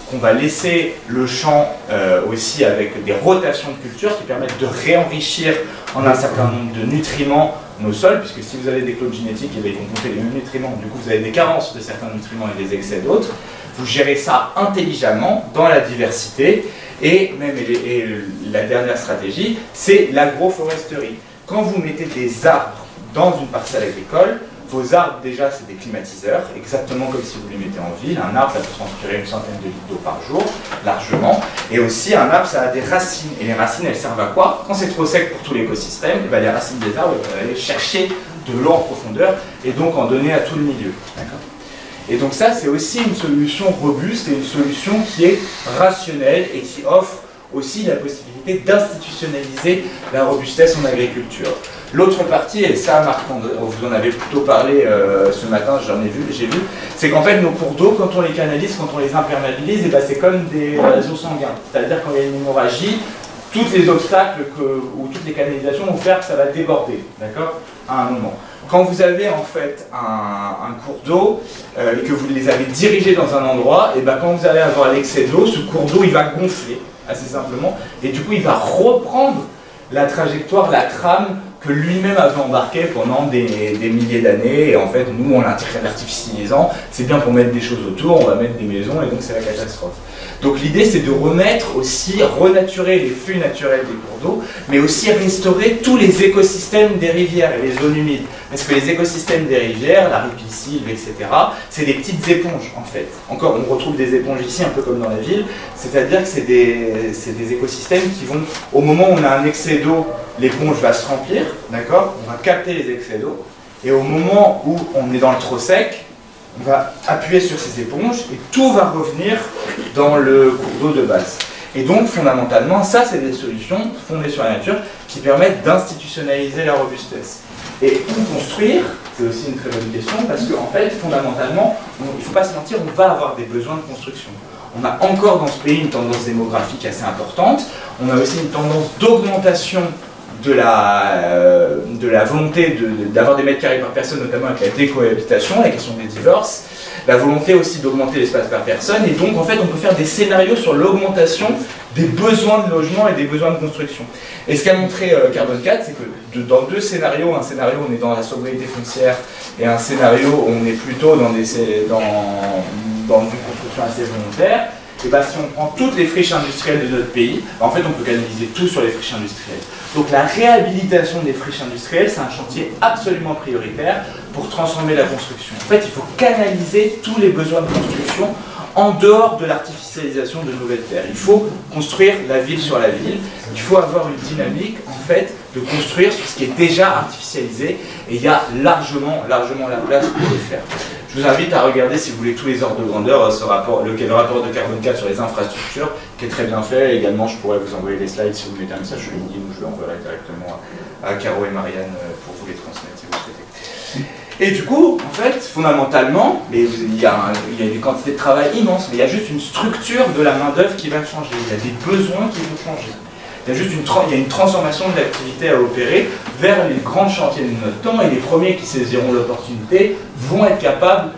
qu'on va laisser le champ aussi avec des rotations de cultures qui permettent de réenrichir en un certain nombre de nutriments nos sols, puisque si vous avez des clones génétiques, ils vont compter les mêmes nutriments, du coup vous avez des carences de certains nutriments et des excès d'autres. Vous gérez ça intelligemment dans la diversité, et même la dernière stratégie, c'est l'agroforesterie. Quand vous mettez des arbres dans une parcelle agricole, vos arbres, déjà, c'est des climatiseurs, exactement comme si vous les mettez en ville. Un arbre, ça peut transpirer une centaine de litres d'eau par jour, largement. Et aussi, un arbre, ça a des racines. Et les racines, elles servent à quoi? Quand c'est trop sec pour tout l'écosystème, les racines des arbres vont aller chercher de l'eau en profondeur et donc en donner à tout le milieu. Et donc ça, c'est aussi une solution robuste et une solution qui est rationnelle et qui offre aussi la possibilité d'institutionnaliser la robustesse en agriculture. L'autre partie, et ça Marc, vous en avez plutôt parlé ce matin, j'ai vu, c'est qu'en fait nos cours d'eau, quand on les canalise, quand on les imperméabilise, c'est comme des réseaux sanguins. C'est-à-dire quand il y a une hémorragie, tous les obstacles ou toutes les canalisations vont faire que ça va déborder, d'accord, à un moment. Quand vous avez en fait un cours d'eau et que vous les avez dirigés dans un endroit, et quand vous allez avoir l'excès d'eau, ce cours d'eau il va gonfler, assez simplement, et du coup il va reprendre la trajectoire, la trame que lui-même avait embarqué pendant des milliers d'années, et en fait nous en l'artificialisant, c'est bien pour mettre des choses autour, on va mettre des maisons et donc c'est la catastrophe. Donc l'idée c'est de remettre aussi, renaturer les flux naturels des cours d'eau, mais aussi restaurer tous les écosystèmes des rivières et les zones humides. Parce que les écosystèmes des rivières, la ripisylve, etc., c'est des petites éponges en fait. Encore, on retrouve des éponges ici, un peu comme dans la ville, c'est-à-dire que c'est des écosystèmes qui vont, au moment où on a un excès d'eau, l'éponge va se remplir, d'accord? On va capter les excès d'eau, et au moment où on est dans le trop sec, on va appuyer sur ces éponges et tout va revenir dans le cours d'eau de base. Et donc, fondamentalement, ça, c'est des solutions fondées sur la nature qui permettent d'institutionnaliser la robustesse. Et où construire, c'est aussi une très bonne question, parce qu'en fait, fondamentalement, il ne faut pas se mentir, on va avoir des besoins de construction. On a encore dans ce pays une tendance démographique assez importante, on a aussi une tendance d'augmentation de la volonté d'avoir des mètres carrés par personne, notamment avec la décohabitation, la question des divorces, la volonté aussi d'augmenter l'espace par personne, et donc en fait on peut faire des scénarios sur l'augmentation des besoins de logement et des besoins de construction. Et ce qu'a montré Carbone 4, c'est que dans deux scénarios, un scénario où on est dans la sobriété foncière et un scénario où on est plutôt dans une construction assez volontaire, et si on prend toutes les friches industrielles de notre pays, en fait on peut canaliser tout sur les friches industrielles. Donc la réhabilitation des friches industrielles, c'est un chantier absolument prioritaire pour transformer la construction. En fait, il faut canaliser tous les besoins de construction en dehors de l'artificialisation de nouvelles terres. Il faut construire la ville sur la ville, il faut avoir une dynamique en fait de construire sur ce qui est déjà artificialisé, et il y a largement la place pour le faire. Je vous invite à regarder, si vous voulez, tous les ordres de grandeur, le rapport de Carbone 4 sur les infrastructures, qui est très bien fait. Également, je pourrais vous envoyer les slides si vous mettez un message sur LinkedIn, ou je l'enverrai directement à Caro et Marianne pour vous les transmettre si vous souhaitez. Et du coup, en fait, fondamentalement, il y a une quantité de travail immense, mais il y a juste une structure de la main-d'œuvre qui va changer. Il y a des besoins qui vont changer. Il y a juste une transformation de l'activité à opérer vers les grands chantiers de notre temps, et les premiers qui saisiront l'opportunité vont être capables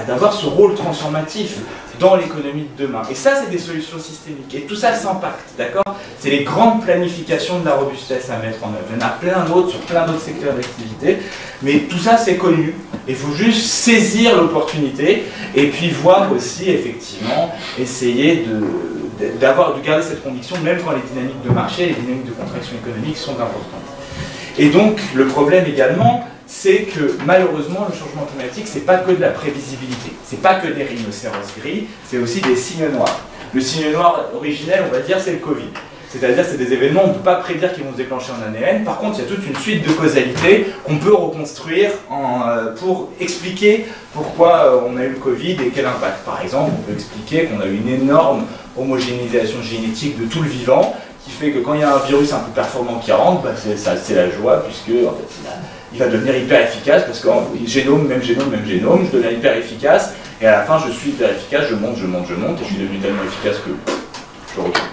d'avoir ce rôle transformatif dans l'économie de demain. Et ça, c'est des solutions systémiques. Et tout ça s'impacte, d'accord? C'est les grandes planifications de la robustesse à mettre en œuvre. Il y en a plein d'autres sur plein d'autres secteurs d'activité, mais tout ça, c'est connu. Il faut juste saisir l'opportunité et puis voir aussi, effectivement, essayer de garder cette conviction, même quand les dynamiques de marché, les dynamiques de contraction économique sont importantes. Et donc, le problème également, c'est que malheureusement, le changement climatique, c'est pas que de la prévisibilité, c'est pas que des rhinocéros gris, c'est aussi des signes noirs. Le signe noir originel, on va dire, c'est le Covid. C'est-à-dire que c'est des événements, on ne peut pas prédire qu'ils vont se déclencher en année N. Par contre, il y a toute une suite de causalité qu'on peut reconstruire pour expliquer pourquoi on a eu le Covid et quel impact. Par exemple, on peut expliquer qu'on a eu une énorme homogénéisation génétique de tout le vivant, qui fait que quand il y a un virus un peu performant qui rentre, bah c'est la joie, puisque en fait, il va devenir hyper efficace, parce que génome, je deviens hyper efficace, et à la fin, je suis hyper efficace, je monte, et je suis devenu tellement efficace que je recule.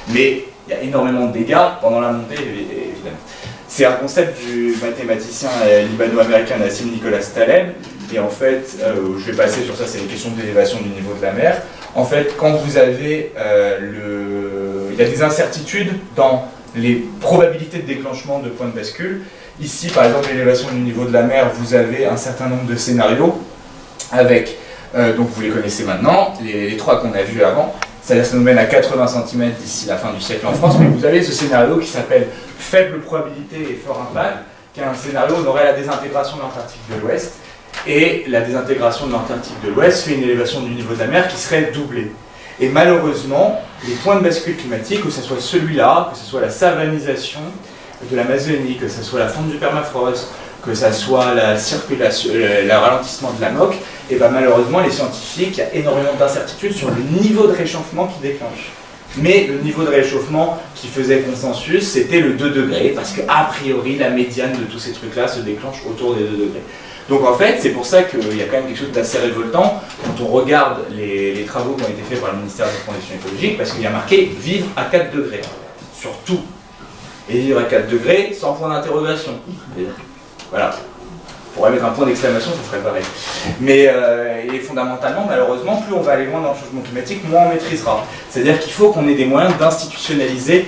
Mais il y a énormément de dégâts pendant la montée, évidemment. C'est un concept du mathématicien libano-américain Nassim Nicholas Taleb, et en fait, je vais passer sur ça, c'est les questions d'élévation du niveau de la mer. En fait, quand vous avez il y a des incertitudes dans les probabilités de déclenchement de points de bascule. Ici, par exemple, l'élévation du niveau de la mer, vous avez un certain nombre de scénarios avec, donc vous les connaissez maintenant, les trois qu'on a vus avant. C'est-à-dire que ça nous mène à 80 cm d'ici la fin du siècle en France, mais vous avez ce scénario qui s'appelle faible probabilité et fort impact, qui est un scénario où on aurait la désintégration de l'Antarctique de l'Ouest, et la désintégration de l'Antarctique de l'Ouest fait une élévation du niveau de la mer qui serait doublée. Et malheureusement, les points de bascule climatique, que ce soit celui-là, que ce soit la savanisation de l'Amazonie, que ce soit la fonte du permafrost, que ce soit la circulation, le ralentissement de la MOC, et ben malheureusement, les scientifiques, il y a énormément d'incertitudes sur le niveau de réchauffement qui déclenche. Mais le niveau de réchauffement qui faisait consensus, c'était le 2 degrés, parce qu'a priori, la médiane de tous ces trucs-là se déclenche autour des 2 degrés. Donc en fait, c'est pour ça qu'il y a quand même quelque chose d'assez révoltant quand on regarde les travaux qui ont été faits par le ministère de la Transition écologique, parce qu'il y a marqué « vivre à 4 degrés » sur tout. Et vivre à 4 degrés sans point d'interrogation. Voilà. On pourrait mettre un point d'exclamation, ça serait pareil. Mais et fondamentalement, malheureusement, plus on va aller loin dans le changement climatique, moins on maîtrisera. C'est-à-dire qu'il faut qu'on ait des moyens d'institutionnaliser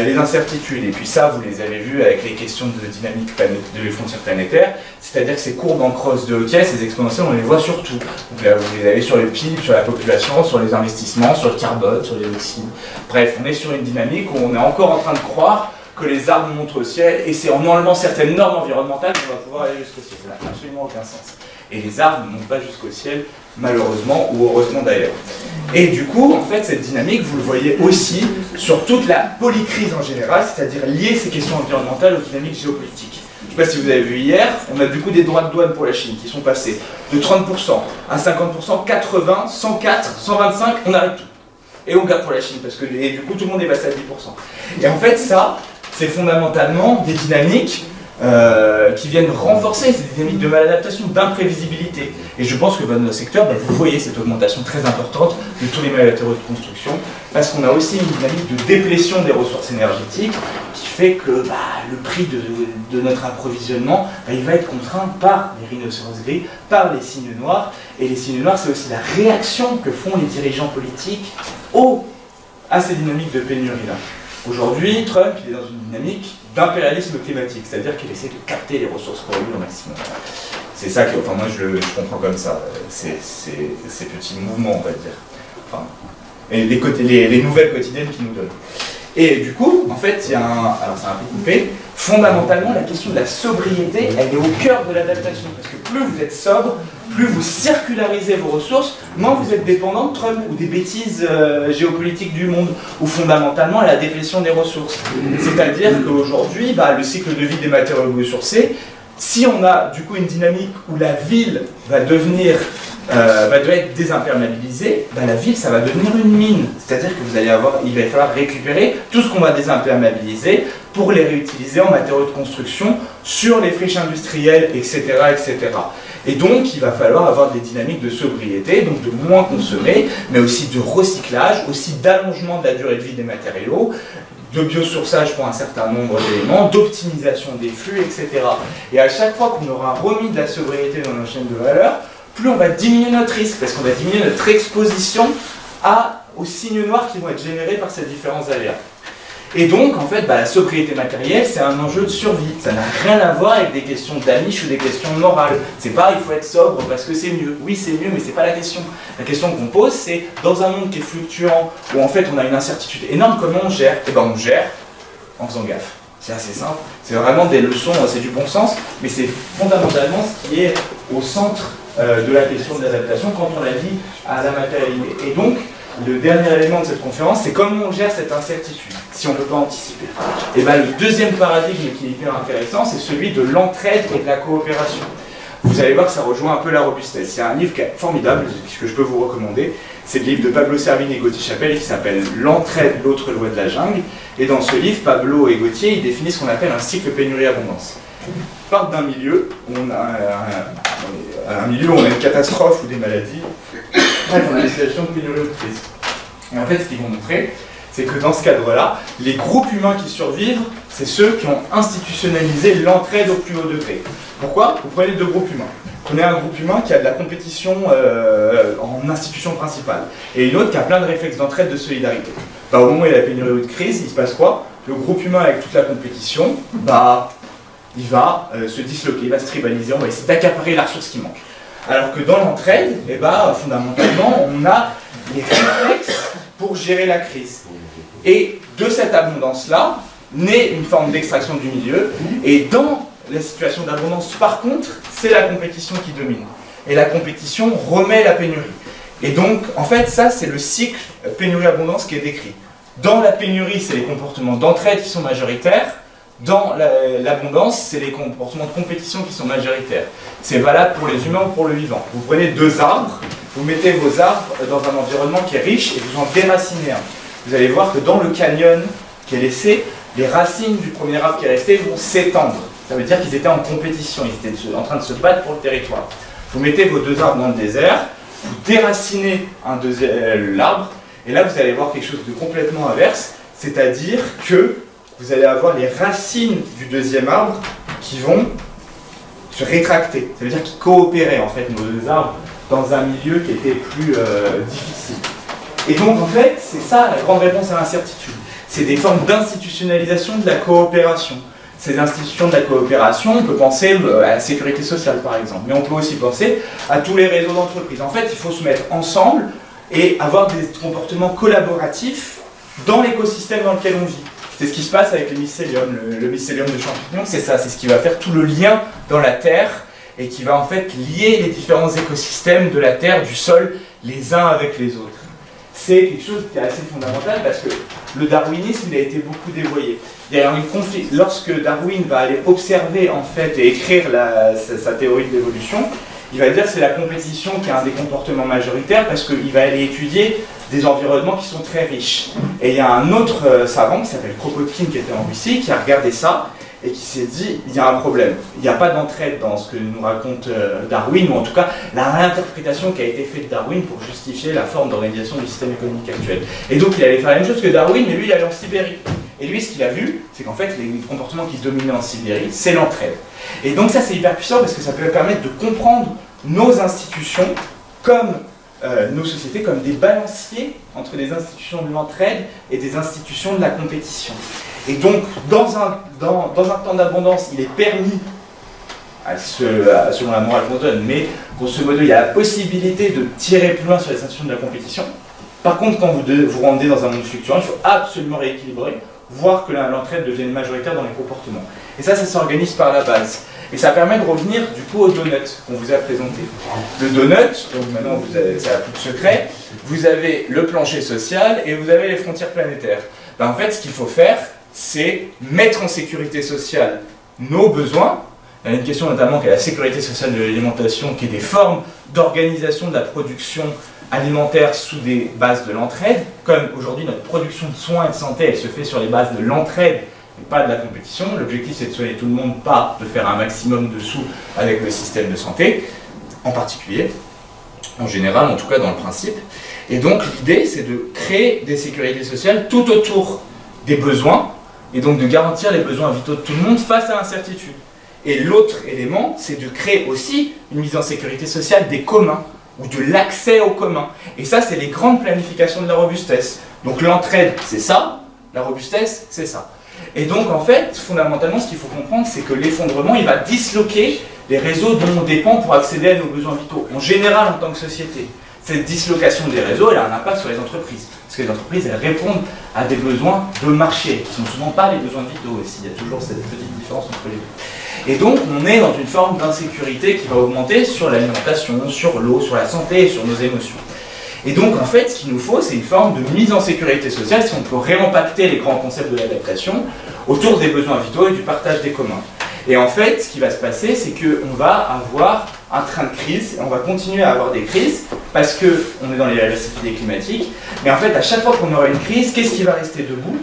les incertitudes. Et puis ça, vous les avez vus avec les questions de dynamique de frontières planétaires. C'est-à-dire que ces courbes en crosse de Hockey, ces exponentielles, on les voit sur tout. Donc là, vous les avez sur le PIB, sur la population, sur les investissements, sur le carbone, sur les oxydes. Bref, on est sur une dynamique où on est encore en train de croire que les arbres montent au ciel, et c'est en enlevant certaines normes environnementales qu'on va pouvoir aller jusqu'au ciel. Ça n'a absolument aucun sens. Et les arbres ne montent pas jusqu'au ciel, malheureusement, ou heureusement d'ailleurs. Et du coup, en fait, cette dynamique, vous le voyez aussi sur toute la polycrise en général, c'est-à-dire lier ces questions environnementales aux dynamiques géopolitiques. Je ne sais pas si vous avez vu hier, on a du coup des droits de douane pour la Chine qui sont passés de 30% à 50%, 80, 104, 125, on arrête tout. Et on garde pour la Chine, parce que du coup, tout le monde est passé à 10%. Et en fait, ça, c'est fondamentalement des dynamiques qui viennent renforcer ces dynamiques de maladaptation, d'imprévisibilité. Et je pense que dans notre secteur, vous voyez cette augmentation très importante de tous les matériaux de construction, parce qu'on a aussi une dynamique de déplétion des ressources énergétiques qui fait que le prix de notre approvisionnement, il va être contraint par les rhinocéros gris, par les cygnes noirs. Et les cygnes noirs, c'est aussi la réaction que font les dirigeants politiques à ces dynamiques de pénurie-là. Aujourd'hui, Trump il est dans une dynamique d'impérialisme climatique, c'est-à-dire qu'il essaie de capter les ressources pour lui au maximum. C'est ça que, enfin moi je comprends comme ça, ces petits mouvements, on va dire. Enfin, et les nouvelles quotidiennes qu'ils nous donnent. Et du coup, en fait, il y a alors c'est un peu coupé, fondamentalement la question de la sobriété, elle est au cœur de l'adaptation, parce que plus vous êtes sobre, plus vous circularisez vos ressources, moins vous êtes dépendant de Trump ou des bêtises géopolitiques du monde, ou fondamentalement à la déplétion des ressources. C'est-à-dire qu'aujourd'hui, le cycle de vie des matériaux ressourcés, si on a du coup une dynamique où la ville va devenir être désimperméabilisée, la ville ça va devenir une mine. C'est-à-dire que il va falloir récupérer tout ce qu'on va désimperméabiliser pour les réutiliser en matériaux de construction sur les friches industrielles, etc., etc. Et donc, il va falloir avoir des dynamiques de sobriété, donc de moins consommer, mais aussi de recyclage, aussi d'allongement de la durée de vie des matériaux, de biosourçage pour un certain nombre d'éléments, d'optimisation des flux, etc. Et à chaque fois qu'on aura remis de la sobriété dans nos chaînes de valeur, plus on va diminuer notre risque, parce qu'on va diminuer notre exposition aux signes noirs qui vont être générés par ces différents aléas. Et donc, en fait, la sobriété matérielle, c'est un enjeu de survie. Ça n'a rien à voir avec des questions d'aniche ou des questions morales. C'est pas il faut être sobre parce que c'est mieux. Oui, c'est mieux, mais c'est pas la question. La question qu'on pose, c'est dans un monde qui est fluctuant, où en fait on a une incertitude énorme, comment on gère? Et on gère en faisant gaffe. C'est assez simple. C'est vraiment des leçons, c'est du bon sens, mais c'est fondamentalement ce qui est au centre de la question de l'adaptation quand on la lie à la matérialité. Et donc, le dernier élément de cette conférence, c'est comment on gère cette incertitude. si on ne peut pas anticiper. Et bien le deuxième paradigme qui est hyper intéressant, c'est celui de l'entraide et de la coopération. Vous allez voir que ça rejoint un peu la robustesse. Il y a un livre qui est formidable, que je peux vous recommander. C'est le livre de Pablo Servigne et Gauthier Chapelle qui s'appelle « L'entraide, l'autre loi de la jungle ». Et dans ce livre, Pablo et Gauthier, ils définissent ce qu'on appelle un cycle pénurie-abondance. Ils partent d'un milieu où on a une catastrophe ou des maladies. Bref, on a des situations de pénurie ou de crise. Et en fait, ce qu'ils vont montrer, c'est que dans ce cadre-là, les groupes humains qui survivent, c'est ceux qui ont institutionnalisé l'entraide au plus haut degré. Pourquoi? Vous prenez deux groupes humains. Prenez un groupe humain qui a de la compétition en institution principale, et une autre qui a plein de réflexes d'entraide, de solidarité. Bah, au moment où il y a la pénurie ou de crise, il se passe quoi? Le groupe humain avec toute la compétition, bah, il va se disloquer, il va se tribaliser, on va essayer d'accaparer la ressource qui manque. Alors que dans l'entraide, eh bah, fondamentalement, on a les réflexes pour gérer la crise. Et de cette abondance-là, naît une forme d'extraction du milieu, et dans la situation d'abondance, par contre, c'est la compétition qui domine. Et la compétition remet la pénurie. Et donc, en fait, ça, c'est le cycle pénurie-abondance qui est décrit. Dans la pénurie, c'est les comportements d'entraide qui sont majoritaires. Dans l'abondance, c'est les comportements de compétition qui sont majoritaires. C'est valable pour les humains ou pour le vivant. Vous prenez deux arbres, vous mettez vos arbres dans un environnement qui est riche et vous en déracinez un. Vous allez voir que dans le canyon qui est laissé, les racines du premier arbre qui est resté vont s'étendre. Ça veut dire qu'ils étaient en compétition, ils étaient en train de se battre pour le territoire. Vous mettez vos deux arbres dans le désert, vous déracinez l'arbre, et là vous allez voir quelque chose de complètement inverse, c'est-à-dire que vous allez avoir les racines du deuxième arbre qui vont se rétracter. Ça veut dire qu'ils coopéraient en fait, nos deux arbres, dans un milieu qui était plus difficile. Et donc en fait, c'est ça la grande réponse à l'incertitude. C'est des formes d'institutionnalisation de la coopération. Ces institutions de la coopération, on peut penser à la sécurité sociale par exemple, mais on peut aussi penser à tous les réseaux d'entreprises. En fait, il faut se mettre ensemble et avoir des comportements collaboratifs dans l'écosystème dans lequel on vit. C'est ce qui se passe avec les mycéliums. Le mycélium de champignons, c'est ça, c'est ce qui va faire tout le lien dans la Terre et qui va en fait lier les différents écosystèmes de la Terre, du sol, les uns avec les autres. C'est quelque chose qui est assez fondamental parce que le darwinisme il a été beaucoup dévoyé. Il y a une conflit. Lorsque Darwin va aller observer en fait et écrire sa théorie de l'évolution, il va dire que c'est la compétition qui est un des comportements majoritaires parce qu'il va aller étudier des environnements qui sont très riches. Et il y a un autre savant qui s'appelle Kropotkin qui était en Russie qui a regardé ça et qui s'est dit il y a un problème. Il n'y a pas d'entraide dans ce que nous raconte Darwin, ou en tout cas la réinterprétation qui a été faite de Darwin pour justifier la forme d'organisation du système économique actuel. Et donc il allait faire la même chose que Darwin, mais lui il allait en Sibérie. Et lui ce qu'il a vu, c'est qu'en fait les comportements qui dominaient en Sibérie, c'est l'entraide. Et donc ça c'est hyper puissant parce que ça peut permettre de comprendre nos institutions comme nos sociétés comme des balanciers entre des institutions de l'entraide et des institutions de la compétition. Et donc, dans un temps d'abondance, il est permis, selon la morale qu'on donne, mais grosso modo, il y a la possibilité de tirer plus loin sur les institutions de la compétition. Par contre, quand vous rendez dans un monde fluctuant, il faut absolument rééquilibrer, voir que l'entraide devienne majoritaire dans les comportements. Et ça s'organise par la base. Et ça permet de revenir du coup au donut qu'on vous a présenté. Le donut, donc maintenant ça n'a plus de secret, vous avez le plancher social et vous avez les frontières planétaires. Ben, en fait, ce qu'il faut faire, c'est mettre en sécurité sociale nos besoins. Il y a une question notamment qui est la sécurité sociale de l'alimentation, qui est des formes d'organisation de la production alimentaire sous des bases de l'entraide. Comme aujourd'hui notre production de soins et de santé, elle se fait sur les bases de l'entraide et pas de la compétition. L'objectif c'est de soigner tout le monde, pas de faire un maximum de sous avec le système de santé, en particulier, en général, en tout cas dans le principe. Et donc l'idée c'est de créer des sécurités sociales tout autour des besoins, et donc de garantir les besoins vitaux de tout le monde face à l'incertitude. Et l'autre élément, c'est de créer aussi une mise en sécurité sociale des communs, ou de l'accès aux communs. Et ça, c'est les grandes planifications de la robustesse. Donc l'entraide, c'est ça, la robustesse, c'est ça. Et donc, en fait, fondamentalement, ce qu'il faut comprendre, c'est que l'effondrement, il va disloquer les réseaux dont on dépend pour accéder à nos besoins vitaux, en général en tant que société. Cette dislocation des réseaux, elle a un impact sur les entreprises. Parce que les entreprises, elles répondent à des besoins de marché, qui ne sont souvent pas les besoins vitaux aussi. Il y a toujours cette petite différence entre les deux. Et donc, on est dans une forme d'insécurité qui va augmenter sur l'alimentation, sur l'eau, sur la santé et sur nos émotions. Et donc, en fait, ce qu'il nous faut, c'est une forme de mise en sécurité sociale, si on peut réempacter les grands concepts de l'adaptation, autour des besoins vitaux et du partage des communs. Et en fait, ce qui va se passer, c'est qu'on va avoir un train de crise, on va continuer à avoir des crises, parce qu'on est dans les récidives climatiques, mais en fait, à chaque fois qu'on aura une crise, qu'est-ce qui va rester debout?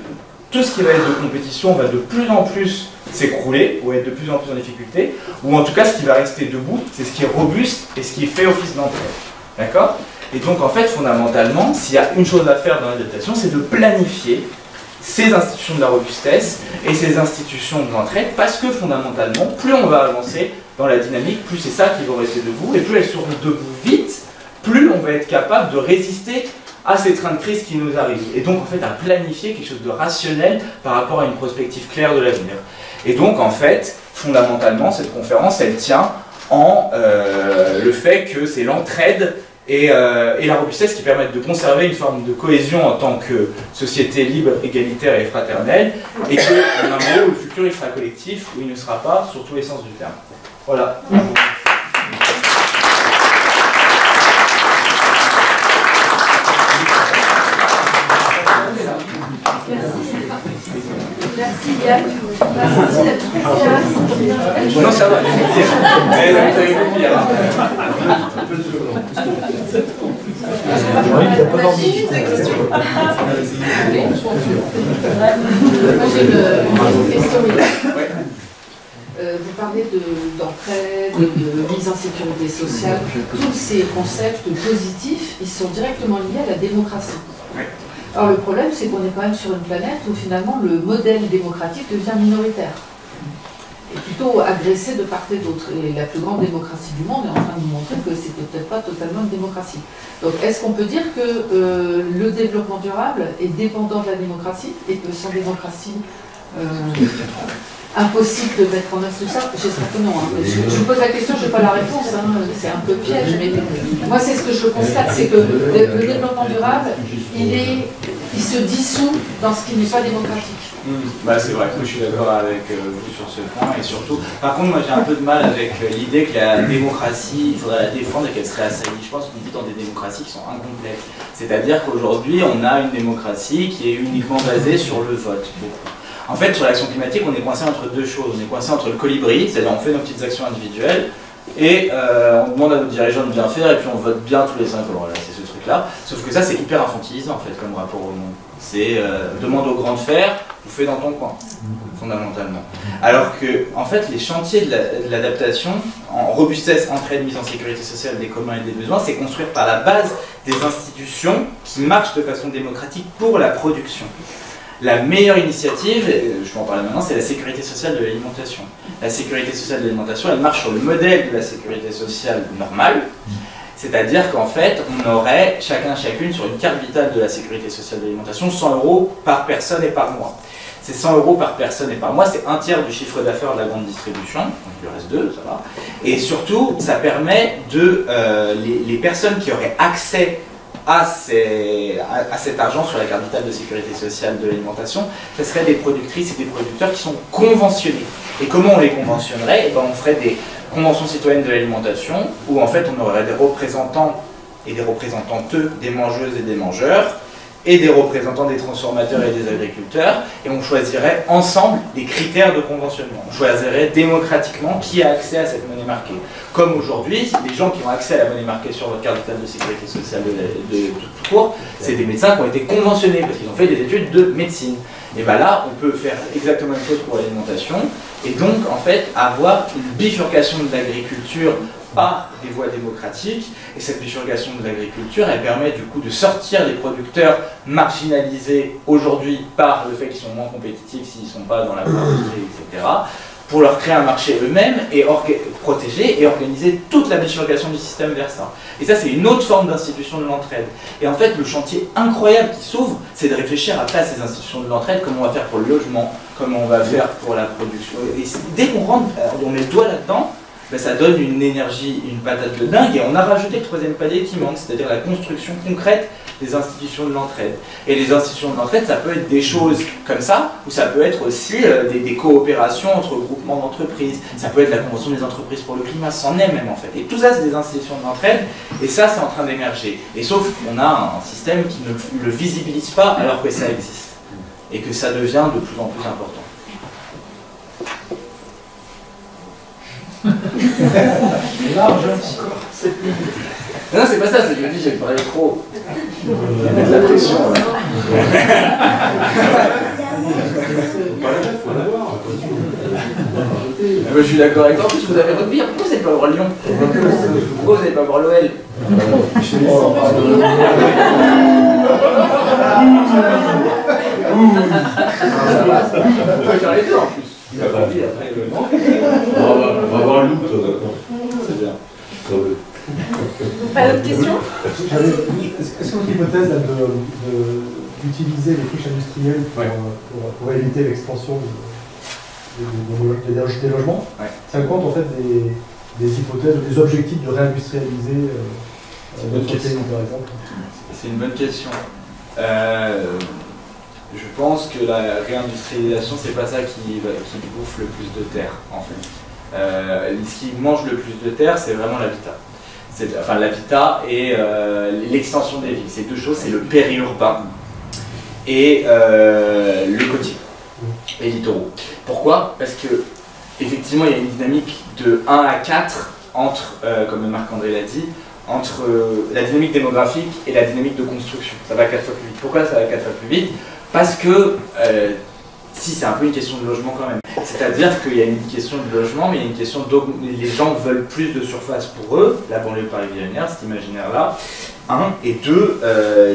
Tout ce qui va être de compétition va de plus en plus s'écrouler, ou être de plus en plus en difficulté, ou en tout cas, ce qui va rester debout, c'est ce qui est robuste et ce qui fait office d'entraide. D'accord? Et donc, en fait, fondamentalement, s'il y a une chose à faire dans l'adaptation, c'est de planifier ces institutions de la robustesse et ces institutions de l'entraide, parce que fondamentalement, plus on va avancer dans la dynamique, plus c'est ça qui va rester debout, et plus elles seront debout vite, plus on va être capable de résister à ces trains de crise qui nous arrivent. Et donc, en fait, à planifier quelque chose de rationnel par rapport à une prospective claire de l'avenir. Et donc, en fait, fondamentalement, cette conférence, elle tient en le fait que c'est l'entraide et la robustesse qui permettent de conserver une forme de cohésion en tant que société libre, égalitaire et fraternelle, et que, en un mot, le futur il sera collectif, ou il ne sera pas, sur tous les sens du terme. Voilà. Merci Yann. Non, ça va. Vous parlez d'entraide, de mise en sécurité sociale. Tous ces concepts positifs, ils sont directement liés à la démocratie. Alors le problème, c'est qu'on est quand même sur une planète où finalement le modèle démocratique devient minoritaire. Et plutôt agressé de part et d'autre. Et la plus grande démocratie du monde est en train de nous montrer que c'était peut-être pas totalement une démocratie. Donc est-ce qu'on peut dire que le développement durable est dépendant de la démocratie et que sans démocratie, impossible de mettre en œuvre tout ça? J'espère que non. Hein. Je vous pose la question, je n'ai pas la réponse, hein. C'est un peu piège, mais moi c'est ce que je constate, c'est que le développement durable, il se dissout dans ce qui n'est pas démocratique. Bah, c'est vrai, je suis d'accord avec vous sur ce point, et surtout, par contre moi j'ai un peu de mal avec l'idée que la démocratie, il faudrait la défendre et qu'elle serait assaillie. Je pense qu'on vit dans des démocraties qui sont incomplètes. C'est-à-dire qu'aujourd'hui on a une démocratie qui est uniquement basée sur le vote, beaucoup. En fait, sur l'action climatique, on est coincé entre deux choses. On est coincé entre le colibri, c'est-à-dire on fait nos petites actions individuelles, et on demande à nos dirigeants de bien faire, et puis on vote bien tous les 5 ans. Voilà, c'est ce truc-là. Sauf que ça, c'est hyper infantilisant, en fait, comme rapport au monde. C'est demande au grand de faire, vous faites dans ton coin, fondamentalement. Alors que, en fait, les chantiers de l'adaptation, en robustesse, entraide, mise en sécurité sociale des communs et des besoins, c'est construire par la base des institutions qui marchent de façon démocratique pour la production. La meilleure initiative, je peux en parler maintenant, c'est la sécurité sociale de l'alimentation. La sécurité sociale de l'alimentation, elle marche sur le modèle de la sécurité sociale normale, c'est-à-dire qu'en fait, on aurait chacune sur une carte vitale de la sécurité sociale de l'alimentation 100 € par personne et par mois. Ces 100 € par personne et par mois, c'est un tiers du chiffre d'affaires de la grande distribution, donc il reste 2, ça va. Et surtout, ça permet de les personnes qui auraient accès à cet argent sur la carte vitale de sécurité sociale de l'alimentation, ce seraient des productrices et des producteurs qui sont conventionnés. Et comment on les conventionnerait? Ben, on ferait des conventions citoyennes de l'alimentation, où en fait on aurait des représentants et des représentantes des mangeuses et des mangeurs, et des représentants des transformateurs et des agriculteurs, et on choisirait ensemble des critères de conventionnement. On choisirait démocratiquement qui a accès à cette monnaie marquée. Comme aujourd'hui, les gens qui ont accès à la monnaie marquée sur votre carte vitale de sécurité sociale de tout court, c'est des médecins qui ont été conventionnés, parce qu'ils ont fait des études de médecine. Et bien là, on peut faire exactement la même chose pour l'alimentation, et donc en fait avoir une bifurcation de l'agriculture par des voies démocratiques, et cette bifurcation de l'agriculture, elle permet du coup de sortir les producteurs marginalisés aujourd'hui par le fait qu'ils sont moins compétitifs s'ils ne sont pas dans la industrie, etc., pour leur créer un marché eux-mêmes et protéger et organiser toute la bifurcation du système vers ça. Et ça, c'est une autre forme d'institution de l'entraide. Et en fait, le chantier incroyable qui s'ouvre, c'est de réfléchir à ces institutions de l'entraide, comment on va faire pour le logement, comment on va faire pour la production. Et dès qu'on rentre, on met le doigt là-dedans, ben, ça donne une énergie, une patate de dingue, et on a rajouté le troisième palier qui manque, c'est-à-dire la construction concrète des institutions de l'entraide. Et les institutions de l'entraide, ça peut être des choses comme ça, ou ça peut être aussi des coopérations entre groupements d'entreprises, ça peut être la Convention des entreprises pour le climat, c'en est même en fait. Et tout ça, c'est des institutions de l'entraide, et ça, c'est en train d'émerger. Et sauf qu'on a un système qui ne le visibilise pas alors que ça existe, et que ça devient de plus en plus important. Non, c'est pas ça, c'est que je dis j'ai parlé trop. Il y a de la pression. Je suis d'accord avec toi. En plus, vous avez rugby. Pourquoi vous n'allez pas voir Lyon? Pourquoi vous n'allez pas voir l'OL? On peut faire les deux en plus. Il a pas envie après le nom. On va voir l'out. C'est bien. Pas d'autres questions? Est-ce que votre hypothèse d'utiliser les friches industrielles pour éviter l'expansion des logements, ça compte en fait des hypothèses ou des objectifs de réindustrialiser notre pays, par exemple? C'est une bonne question. Je pense que la réindustrialisation, c'est pas ça qui bouffe le plus de terre, en fait. Ce qui mange le plus de terre, c'est vraiment l'habitat. Enfin, l'habitat et l'extension des villes. Ces deux choses, c'est le périurbain et le côtier, et littoraux. Pourquoi? Parce que, effectivement, il y a une dynamique de 1 à 4 entre, comme Marc-André l'a dit, entre la dynamique démographique et la dynamique de construction. Ça va 4 fois plus vite. Pourquoi ça va 4 fois plus vite? Parce que, si c'est un peu une question de logement quand même, c'est-à-dire qu'il y a une question de logement, mais il y a une question les gens veulent plus de surface pour eux, la banlieue parisienne, cet imaginaire-là, 1, et 2,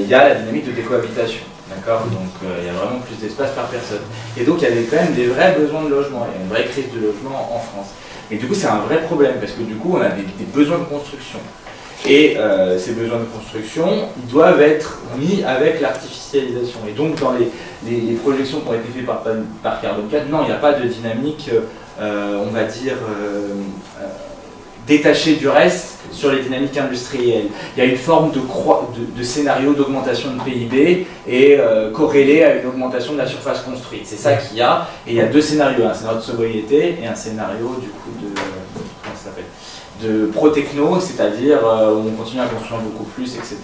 il y a la dynamique de décohabitation, d'accord? Donc il y a vraiment plus d'espace par personne. Et donc il y a quand même des vrais besoins de logement, il y a une vraie crise de logement en France. Et du coup c'est un vrai problème, parce que du coup on a des besoins de construction. Et ces besoins de construction, ils doivent être mis avec l'artificialisation. Et donc dans les projections qui ont été faites par Carbone 4, non, il n'y a pas de dynamique, on va dire, détachée du reste sur les dynamiques industrielles. Il y a une forme de scénario d'augmentation de PIB et corrélé à une augmentation de la surface construite. C'est ça qu'il y a. Et il y a deux scénarios, un scénario de sobriété et un scénario du coup de... comment ça s'appelle ? De pro-techno, c'est-à-dire on continue à construire beaucoup plus, etc.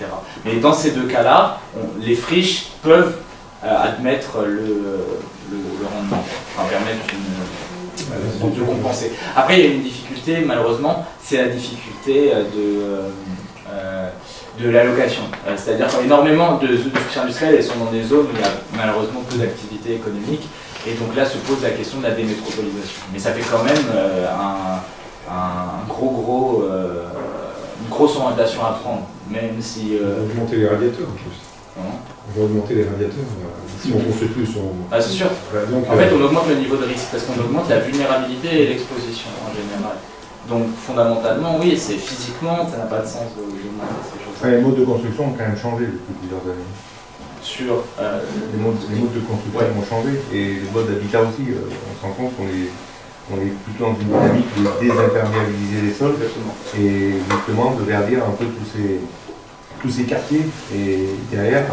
Mais dans ces deux cas-là, les friches peuvent admettre le rendement, enfin permettre de compenser. Après, il y a une difficulté, malheureusement, c'est la difficulté de l'allocation. C'est-à-dire qu'énormément de friches industrielles, elles sont dans des zones où il y a malheureusement peu d'activité économique, et donc là se pose la question de la démétropolisation. Mais ça fait quand même une grosse orientation à prendre, même si... On va augmenter les radiateurs en plus. On va augmenter les radiateurs. Si on construit plus, Ah, c'est sûr. Donc, en fait, on augmente le niveau de risque parce qu'on augmente la vulnérabilité et l'exposition en général. Donc, fondamentalement, oui, c'est physiquement, ça n'a pas de sens d'augmenter ces choses. Les modes de construction ont quand même changé depuis plusieurs années. Sur les modes de construction ont changé et les modes d'habitat aussi. On se rend compte qu'on est plutôt dans une dynamique de désimperméabiliser les sols et justement de verdir un peu tous ces quartiers. Et derrière,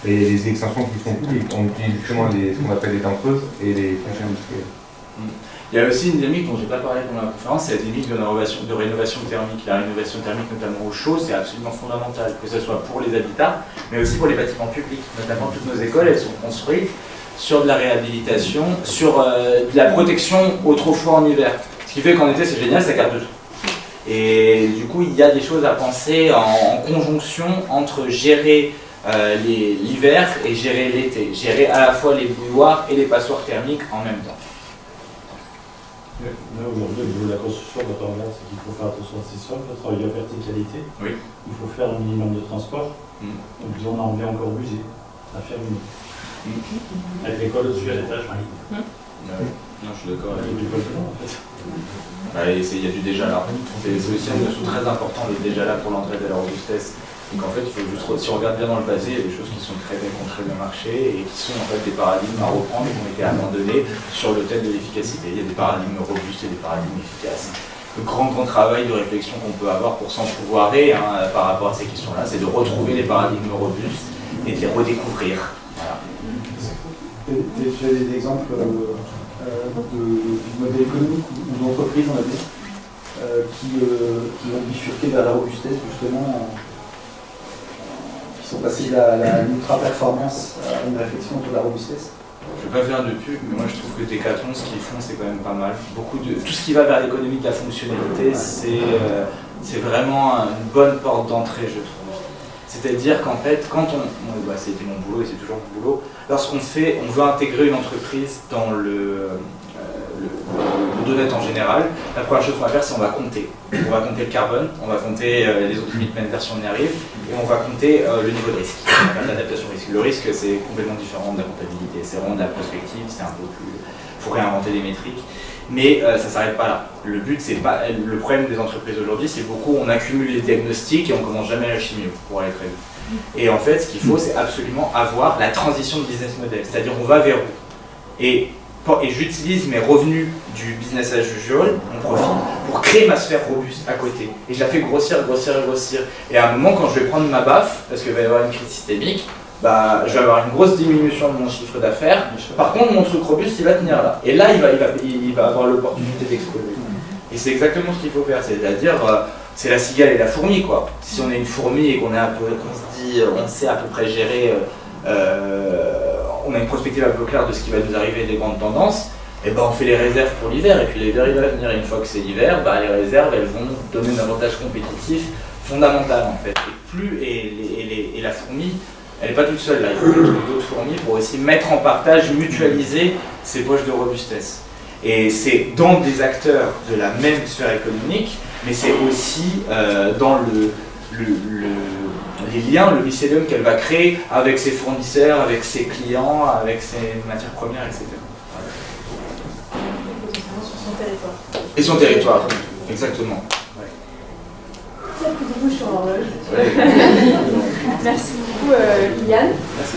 les extensions qui sont publiques, on utilise justement ce qu'on appelle les dents creuses et les friches industrielles. Il y a aussi une dynamique dont je n'ai pas parlé pendant la conférence, c'est la dynamique de rénovation thermique. La rénovation thermique, notamment au chaud, c'est absolument fondamental, que ce soit pour les habitats, mais aussi pour les bâtiments publics. Notamment toutes nos écoles, elles sont construites sur de la réhabilitation, sur de la protection au trop froid en hiver. Ce qui fait qu'en été c'est génial, ça garde tout. Et du coup il y a des choses à penser en conjonction entre gérer l'hiver et gérer l'été. Gérer à la fois les bouilloires et les passoires thermiques en même temps. Là aujourd'hui au niveau de la construction, quand on regarde, c'est qu'il faut faire attention à ces sols, le travail de la verticalité. Oui. Il faut faire un minimum de transport. Donc on en revient encore obligé à faire une... Avec l'école au-dessus à l'étage. Non, je suis d'accord avec vous. En fait. Il y a du déjà là. C'est aussi un dessous très important, le déjà là pour l'entraide et la robustesse. Donc en fait, il faut juste, si on regarde bien dans le passé, il y a des choses qui sont très bien contrées le marché et qui sont en fait des paradigmes à reprendre et qui ont été abandonnés sur le thème de l'efficacité. Il y a des paradigmes robustes et des paradigmes efficaces. grand travail de réflexion qu'on peut avoir pour s'empouvoirer par rapport à ces questions-là, c'est de retrouver les paradigmes robustes et de les redécouvrir. Voilà. Tu as des exemples de modèles économiques ou d'entreprises, on va dire, qui ont bifurqué vers la robustesse, justement, qui sont passés de l'ultra-performance à une réflexion autour de la robustesse? Je ne vais pas faire de pub, mais moi je trouve que Decathlon, ce qu'ils font, c'est quand même pas mal. Tout ce qui va vers l'économie de la fonctionnalité, c'est vraiment une bonne porte d'entrée, je trouve. C'est-à-dire qu'en fait, quand c'était mon boulot et c'est toujours mon boulot, lorsqu'on veut intégrer une entreprise dans le donut en général, la première chose qu'on va faire, c'est on va compter. On va compter le carbone, on va compter les autres limites planétaires si on y arrive, et on va compter le niveau de risque, l'adaptation au risque. Le risque, c'est complètement différent de la comptabilité, c'est vraiment de la prospective, c'est un peu plus... Il faut réinventer des métriques. Mais ça ne s'arrête pas là. Le but, c'est pas... Le problème des entreprises aujourd'hui, c'est beaucoup, on accumule les diagnostics et on commence jamais la chimio, pour aller très vite. Et en fait, ce qu'il faut, c'est absolument avoir la transition de business model. C'est-à-dire, on va vers où? Et j'utilise mes revenus du business as usual, mon profit, pour créer ma sphère robuste à côté. Et je la fais grossir. Et à un moment, quand je vais prendre ma baffe, parce qu'il va y avoir une crise systémique, je vais avoir une grosse diminution de mon chiffre d'affaires. Par contre, mon truc robuste, il va tenir là. Et là, il va avoir l'opportunité d'exploser. Et c'est exactement ce qu'il faut faire. C'est-à-dire, c'est la cigale et la fourmi, quoi. Si on est une fourmi et qu'on se dit, on sait à peu près gérer... on a une prospective un peu claire de ce qui va nous arriver, des grandes tendances, et on fait les réserves pour l'hiver, et puis l'hiver il va venir, et une fois que c'est l'hiver, les réserves elles vont donner un avantage compétitif fondamental en fait. Et la fourmi, elle n'est pas toute seule là, il faut trouver d'autres fourmis pour aussi mettre en partage, mutualiser ces poches de robustesse. Et c'est dans des acteurs de la même sphère économique, mais c'est aussi dans les liens, le mycélium qu'elle va créer avec ses fournisseurs, avec ses clients, avec ses matières premières, etc. Sur son territoire. Et son territoire, exactement. Quelques bouches sur l'horloge. Merci beaucoup, Yann. Merci.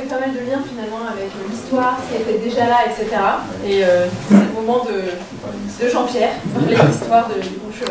Pas mal de liens finalement avec l'histoire, ce qui était déjà là, etc. Et c'est le moment de Jean-Pierre, parler de l'histoire du bon cheval.